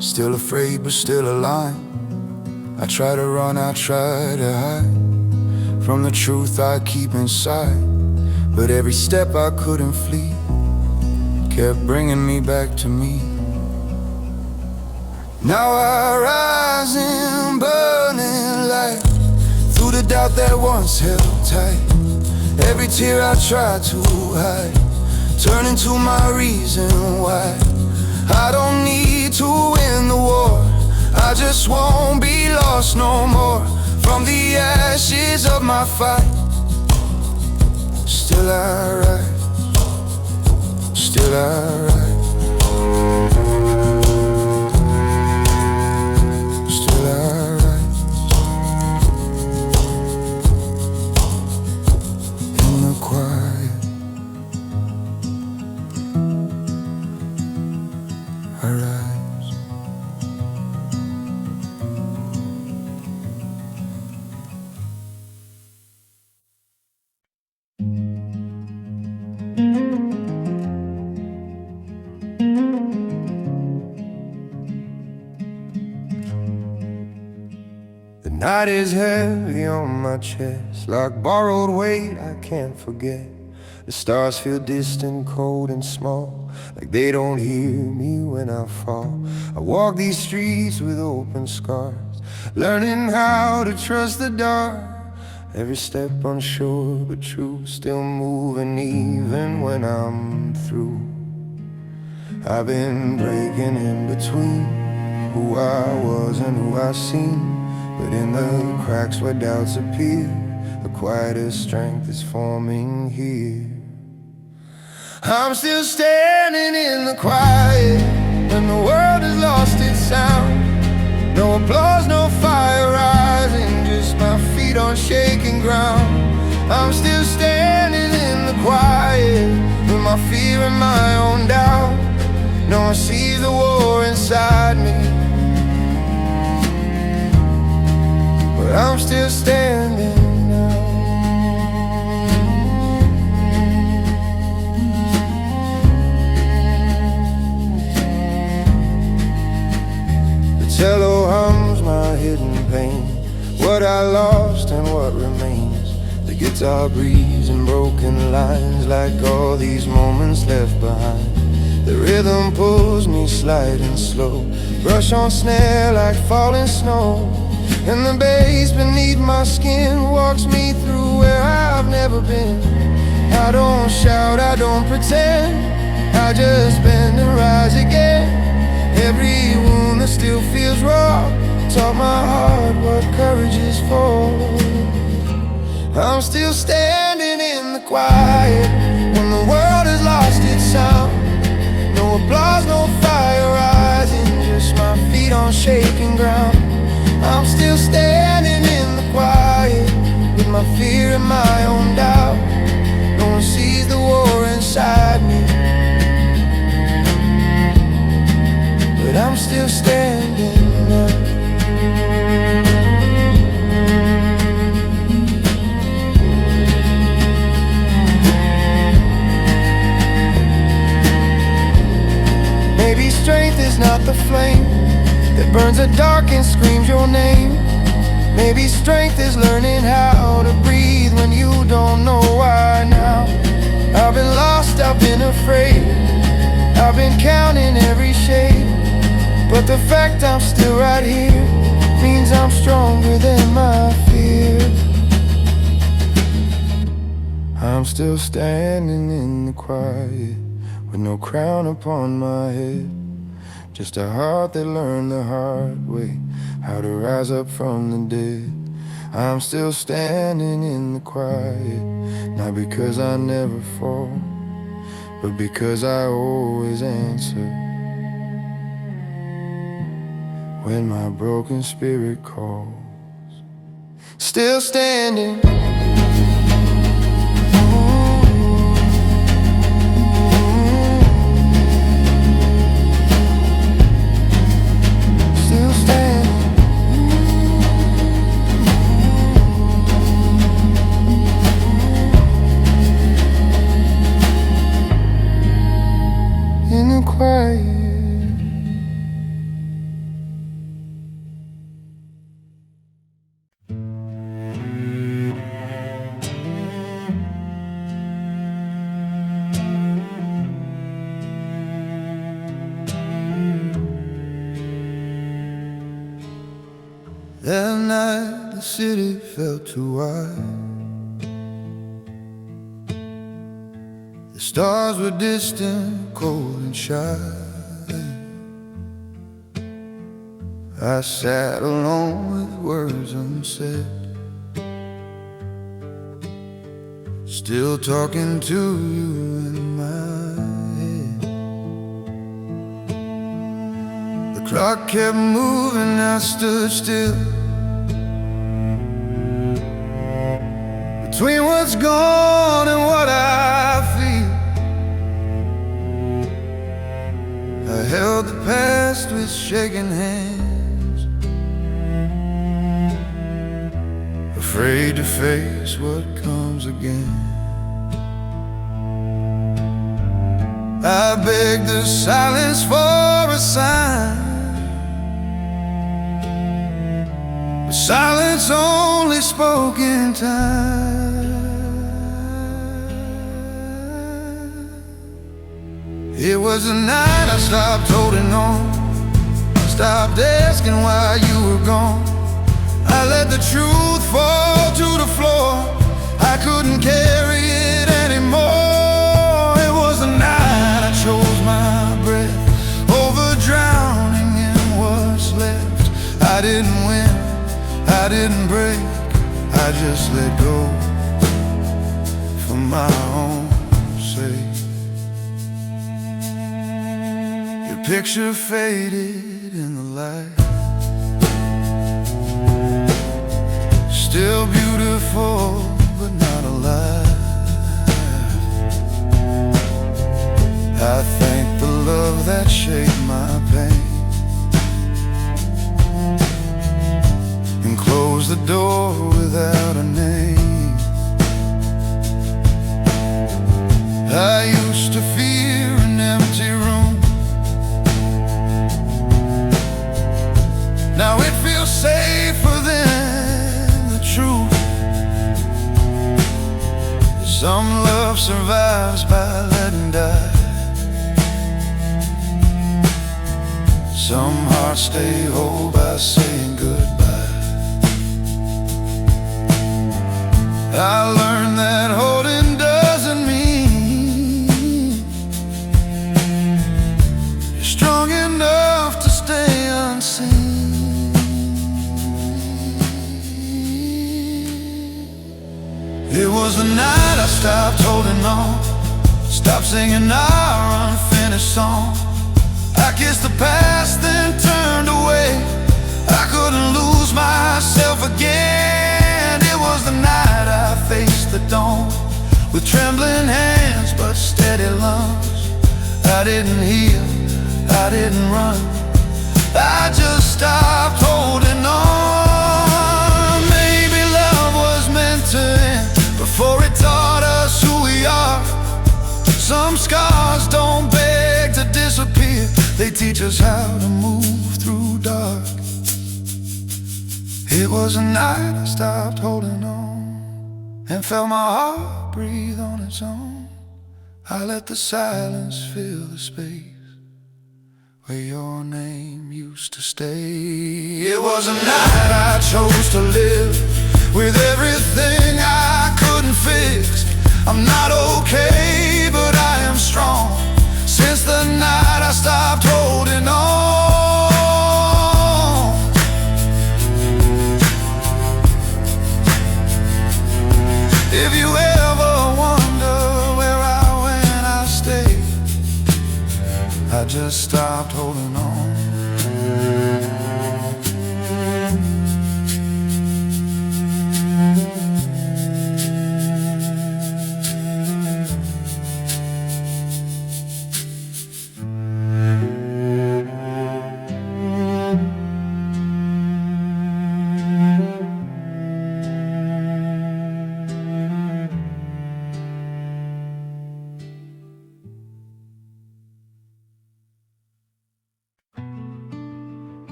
Still afraid but still alive. I try to run, I try to hide from the truth I keep inside, but every step I couldn't flee kept bringing me back to me. Now I rise in burning light through the doubt that once held tight. Every tear I try to hide turn into my reason why. I don't need to win the war, I just won't be lost no more. From the ashes of my fight, still I rise, still I rise. The night is heavy on my chest, like borrowed weight I can't forget. The stars feel distant, cold and small, like they don't hear me when I fall. I walk these streets with open scars, learning how to trust the dark. Every step unsure but true, still moving even when I'm through. I've been breaking in between who I was and who I seem, but in the cracks where doubts appear, the quietest strength is forming here. I'm still standing in the quiet when the world has lost its sound. No applause, no fire rising, just my feet on shaking ground. I'm still standing in the quiet with my fear and my own doubt. No one sees the war inside me, but I'm still standing now. The cello hums my hidden pain, what I lost and what remains. The guitar breathes in broken lines, like all these moments left behind. The rhythm pulls me sliding slow, brush on snare like falling snow. And the bass beneath my skin walks me through where I've never been. I don't shout, I don't pretend, I just bend and rise again. Every wound that still feels raw taught my heart what courage is for. I'm still standing in the quiet when the world has lost its sound. No applause, no fire rising, just my feet on shaking ground. I'm still standing in the quiet with my fear and my own doubt. No one sees the war inside me, but I'm still standing now. Maybe strength is not the flame that burns the dark and screams your name. Maybe strength is learning how to breathe when you don't know why now. I've been lost, I've been afraid, I've been counting every shade, but the fact I'm still right here means I'm stronger than my fear. I'm still standing in the quiet with no crown upon my head, just a heart that learned the hard way how to rise up from the dead. I'm still standing in the quiet, not because I never fall, but because I always answer when my broken spirit calls. Still standing. Quiet. city felt too wide. The stars were distant, cold and shy. I sat alone with words unsaid, still talking to you in my head. The clock kept moving, I stood still, between what's gone and what I feel. I held the past with shaking hands, afraid to face what comes again. I begged the silence for a sign, but silence only spoke in time. It was the night I stopped holding on, stopped asking why you were gone. I let the truth fall to the floor, I couldn't carry it anymore. It was the night I chose my breath over drowning in what's left. I didn't win, I didn't break, I just let go for my own sake. Your picture faded in the light, still beautiful but not alive. I thank the love that shaped my pain and closed the door without a name. I used to fear an empty room, now it feels safer than the truth. Some love survives by letting die, some hearts stay whole by saying goodbye. I learned that holding doesn't mean you're strong enough to stay unseen. It was the night I stopped holding on, stopped singing our unfinished song. I kissed the past, then turned away. I couldn't lose myself again. It was the night I faced the dawn, with trembling hands but steady lungs. I didn't heal, I didn't run, I just stopped holding on. Maybe love was meant to end before it taught us who we are. Some scars don't beg to disappear, they teach us how to move through dark. It was a night I stopped holding on and felt my heart breathe on its own. I let the silence fill the space where your name used to stay. It was a night I chose to live with everything I couldn't fix. I'm not okay, but I am strong. Since the night I stopped holding on. If you ever wonder where I went, I stayed, I just stopped holding on.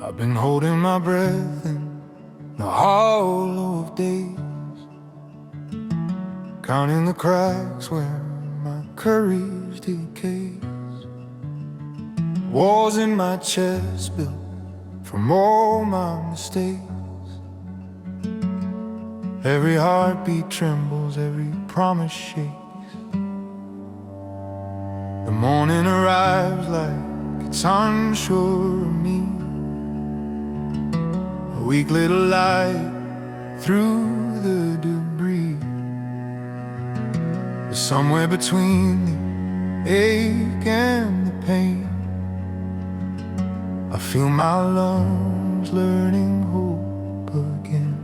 I've been holding my breath in the hollow of days, counting the cracks where my courage decays. Walls in my chest built from all my mistakes. Every heartbeat trembles, every promise shakes. The morning arrives like it's unsure of me. A weak little light through the debris. But somewhere between the ache and the pain, I feel my lungs learning hope again.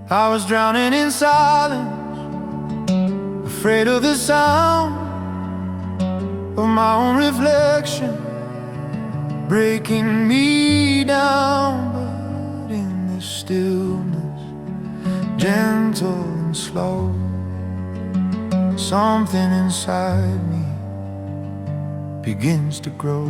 I was drowning in silence, afraid of the sound of my own reflection breaking me down. But in this stillness, gentle and slow, something inside me begins to grow.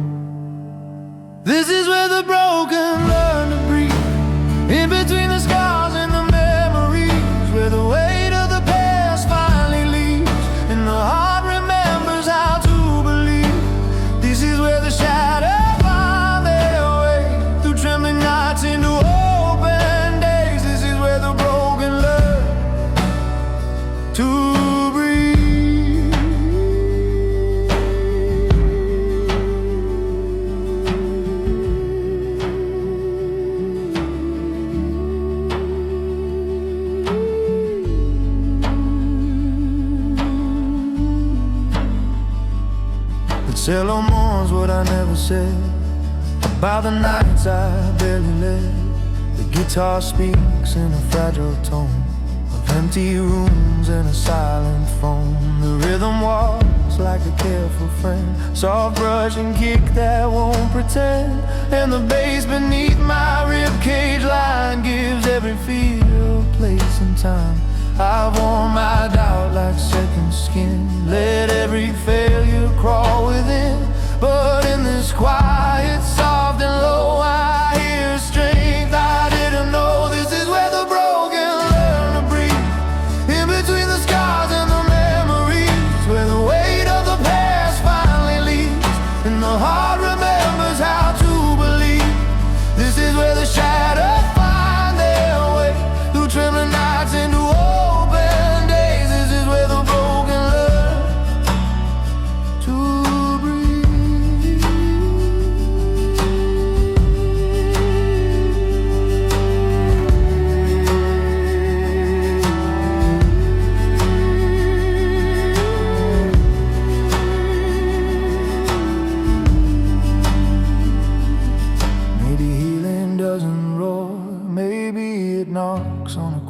This is where the broken learn to breathe, in between the scars and the memories, where the weight of the past finally leaves, and the heart remembers how to believe. This is where the shadows find their way through trembling nights into open days. This is where the broken learn to cello mourns what I never said about the nights I barely led. The guitar speaks in a fragile tone of empty rooms and a silent phone. The rhythm walks like a careful friend, soft brush and kick that won't pretend. And the bass beneath my ribcage line gives every feel place and time. I've worn my doubt like second skin, let every failure crawl within. But in this quiet, soft and low, I hear strength I didn't know. This is where the broken learn to breathe, in between the scars and the memories, where the weight of the past finally leaves, and the heart remembers how to believe. This is where the shadows find their way through trembling nights into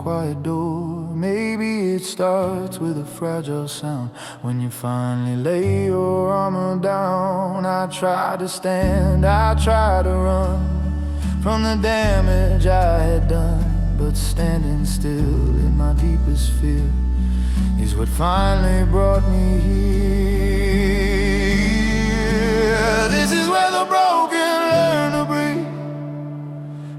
quiet door. Maybe it starts with a fragile sound. When you finally lay your armor down, I try to stand, I try to run from the damage I had done. But standing still in my deepest fear is what finally brought me here. This is where the broken learn to breathe,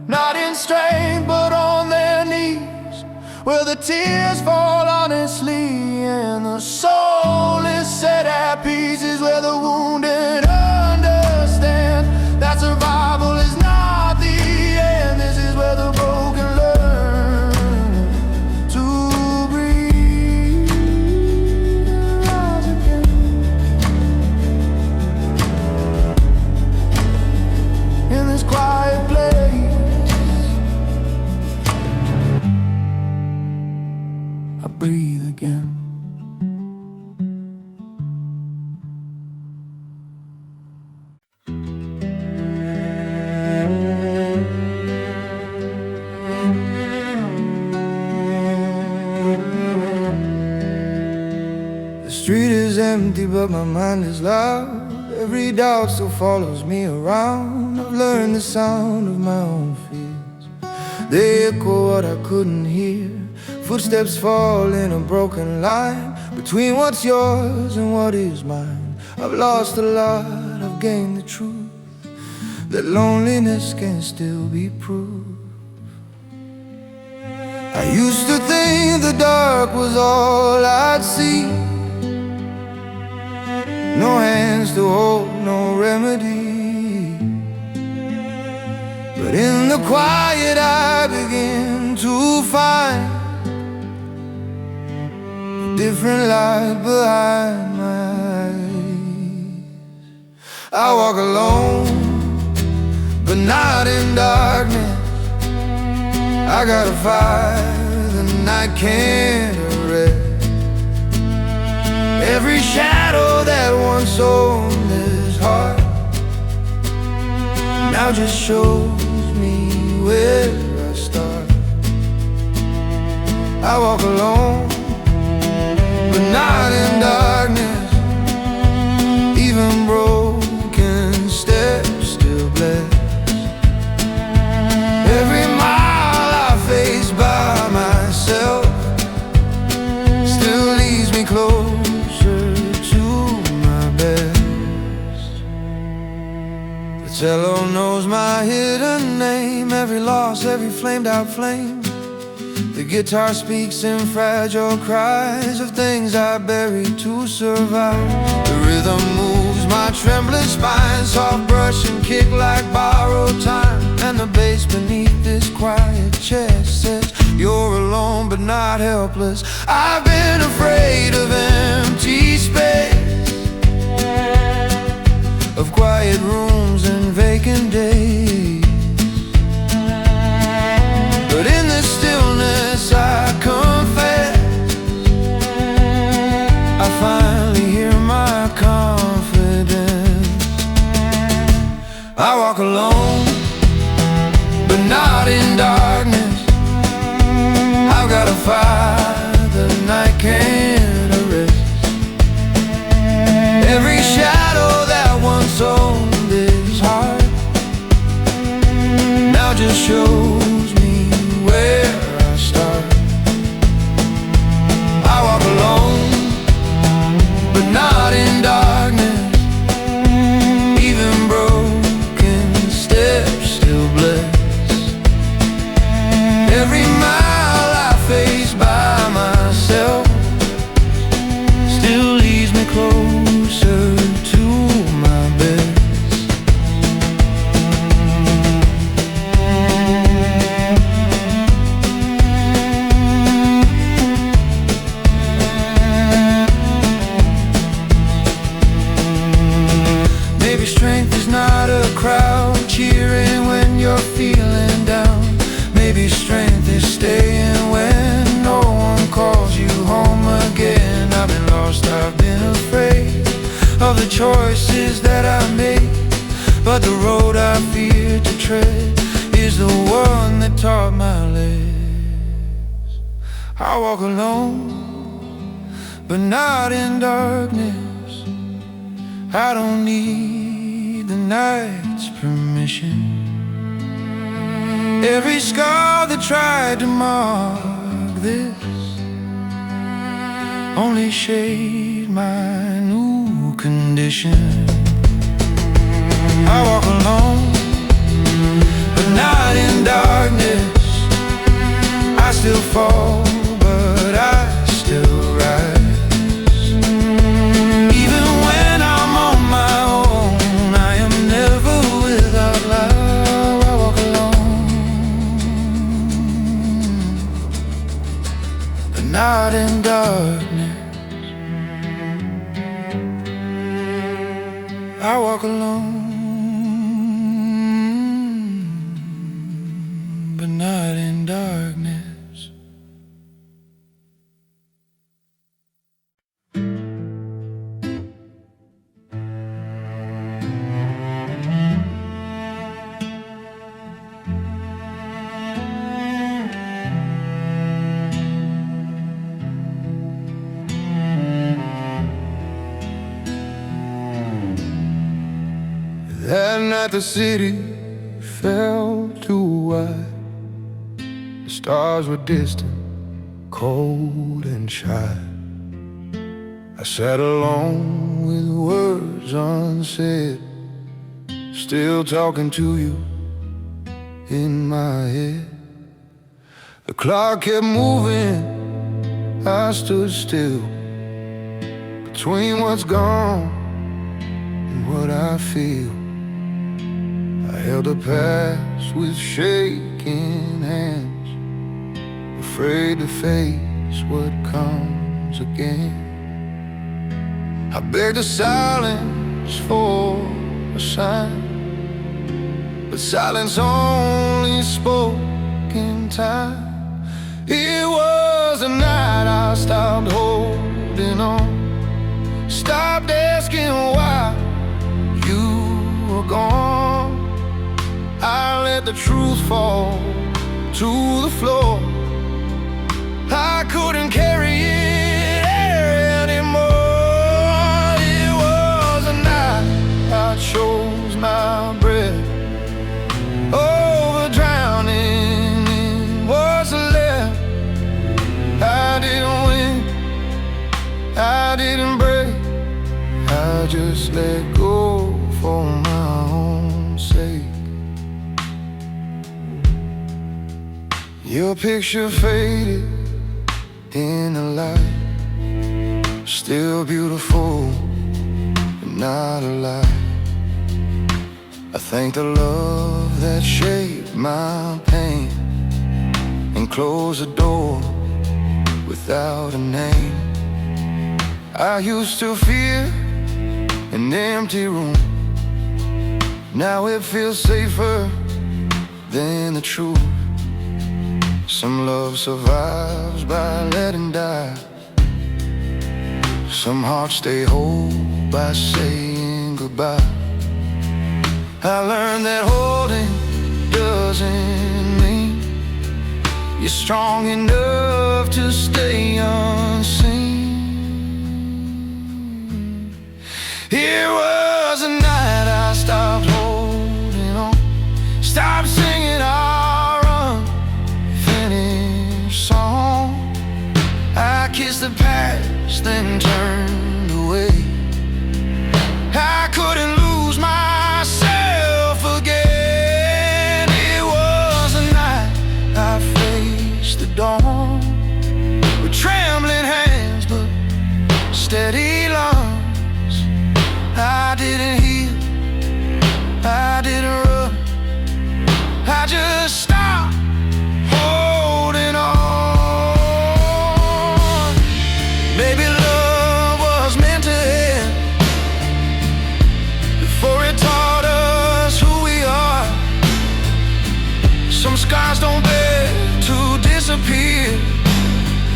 not in strength but on their knees, where the tears fall honestly and the soul is set at peace. Is where the wounded understand that survival is not the end. This is where the broken learn to breathe and rise again. In this quiet place, I breathe again. The street is empty but my mind is loud. Every doubt still follows me around. I've learned the sound of my own fears. They echo what I couldn't hear. Footsteps fall in a broken line between what's yours and what is mine. I've lost a lot, I've gained the truth, that loneliness can still be proof. I used to think the dark was all I'd see, no hands to hold, no remedy. But in the quiet I begin to find a different light behind my eyes. I walk alone, but not in darkness. I got a fire the night can't arrest. Every shadow that once owned this heart now just shows me where I start. I walk alone, but not in darkness. Even broken steps still blessed. Every mile I face by myself still leads me closer to my best. The cello knows my hidden name, every loss, every flamed out flame. The guitar speaks in fragile cries of things I buried to survive. The rhythm moves my trembling spine, soft brush and kick like borrowed time. And the bass beneath this quiet chest says, you're alone but not helpless. I've been afraid of empty space, of quiet rooms and vacant days. But in the stillness I confess, I finally hear my confidence. I walk alone, but not in darkness. I've got a fire the night can't arrest. Every shadow that once owned this heart now just shows me where I start. I walk alone, but not in darkness. Even broken steps still blessed. Every mile I face by myself still leads me closer to my best. Maybe strength is not a crowd cheering when you're feeling down. Maybe strength is staying when no one calls you home again. I've been lost, I've been afraid of the choices that I made, but the road I fear to tread is the one that taught my legs. I walk alone, but not in darkness. I don't need the night's permission. Every scar that tried to mark this only shade my new condition. I walk alone, but not in darkness. I still fall, but I still rise. Even when I'm on my own, I am never without love. I walk alone, but not in darkness. I walk alone, but not in darkness. That night the city fell too wide. The stars were distant, cold and shy. I sat alone with words unsaid, still talking to you in my head. The clock kept moving, I stood still between what's gone and what I feel. I held the past with shaking hands, afraid to face what comes again. I begged the silence for a sign, but silence only spoke in time. It was a night I stopped holding on, stopped asking why you were gone. I let the truth fall to the floor. I couldn't carry it anymore. It was a night I chose my breath over drowning in what's left. I didn't win, I didn't break, I just let go for my own sake. Your picture faded in the light, still beautiful, but not alive. I thank the love that shaped my pain and closed the door without a name. I used to fear an empty room, now it feels safer than the truth. Some love survives by letting die, some hearts stay whole by saying goodbye. I learned that holding doesn't mean you're strong enough to stay unseen. It was a night I stopped holding on, stopped singing our unfinished song. I kissed the past, then turned away. I couldn't lose myself again. It was a night I faced the dawn with trembling hands but steady lungs. I didn't heal, I didn't run, I just stopped holding on. Maybe love was meant to end before it taught us who we are. Some scars don't beg to disappear,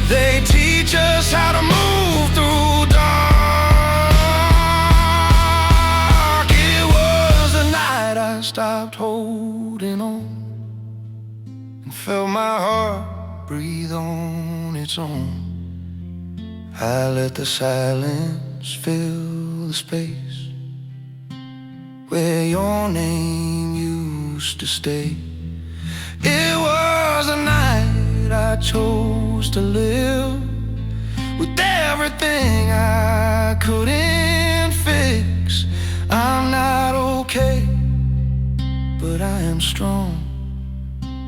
they teach us how to move through dark. It was the night I stopped holding on and felt my heart breathe on its own. I let the silence fill the space where your name used to stay. It was a night I chose to live with everything I couldn't fix. I'm not okay, but I am strong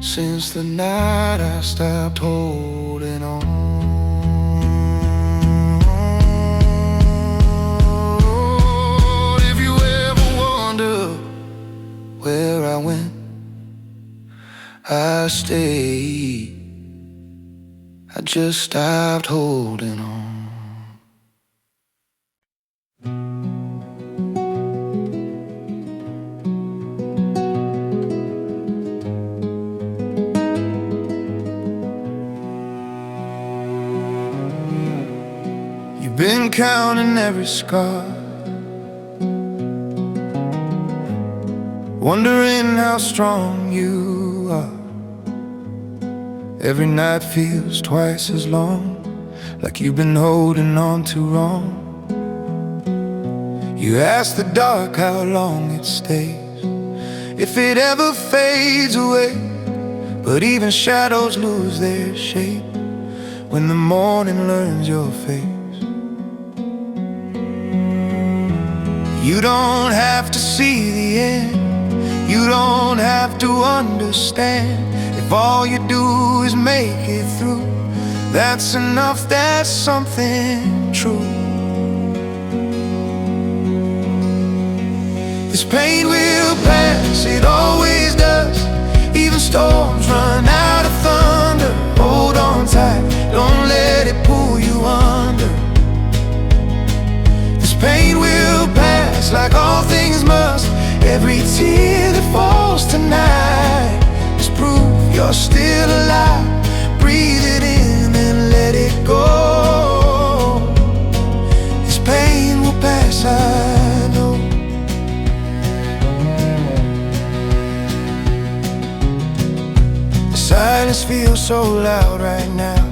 since the night I stopped holding on. If you ever wonder where I went, I stayed, I just stopped holding on. You've been counting every scar, wondering how strong you are. Every night feels twice as long, like you've been holding on too long. You ask the dark how long it stays, if it ever fades away. But even shadows lose their shape when the morning learns your face. You don't have to see the end, you don't have to understand. If all you do is make it through, that's enough, that's something true. pain will pass, it always does. Even storms run out of thunder. Hold on tight, don't let it pull you under. This pain will pass like all things must. Every tear that falls tonight is proof you're still alive. Breathe it in and let it go. This pain will pass, I know. The silence feels so loud right now,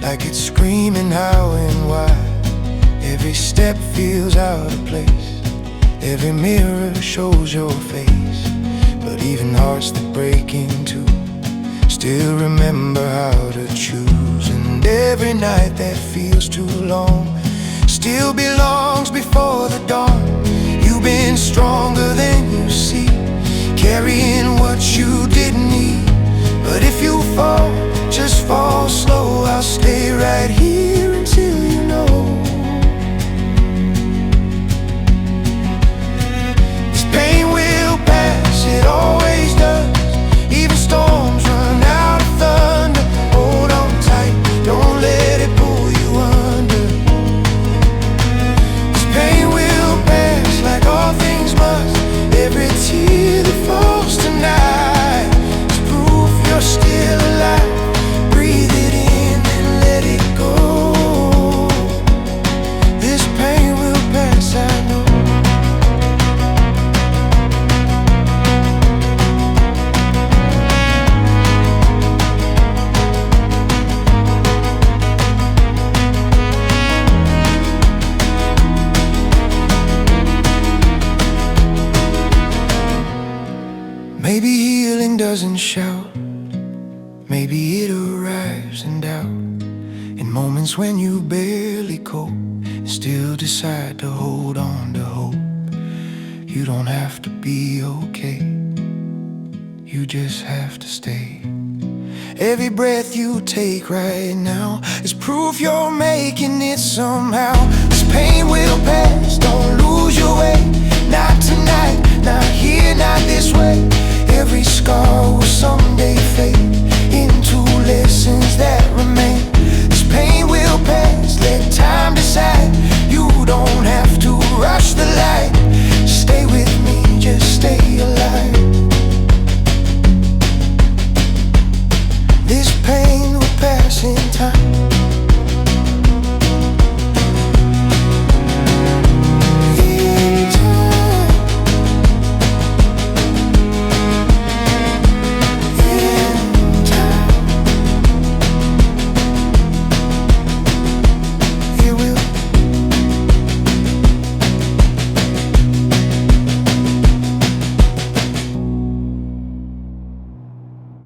like it's screaming how and why. Every step feels out of place, every mirror shows your face. But even hearts that break in two still remember how to choose. And every night that feels too long still belongs before the dawn. You've been stronger than you see, carrying what you didn't need. But if you fall, just fall slow. I'll stay right here until you know. This pain will pass, it always does. Even storms run out of thunder. Hold on tight, don't let it pull you under. This pain will pass like all things must. Every tear that falls tonight is proof you're still alive. Breathe it in and let it go. This pain will pass, I know. Maybe healing doesn't shout, maybe it arrives in doubt, in moments when you barely cope and still decide to hold on to hope. You don't have to be okay, you just have to stay. Every breath you take right now is proof you're making it somehow. This pain will pass, don't lose your way, not tonight.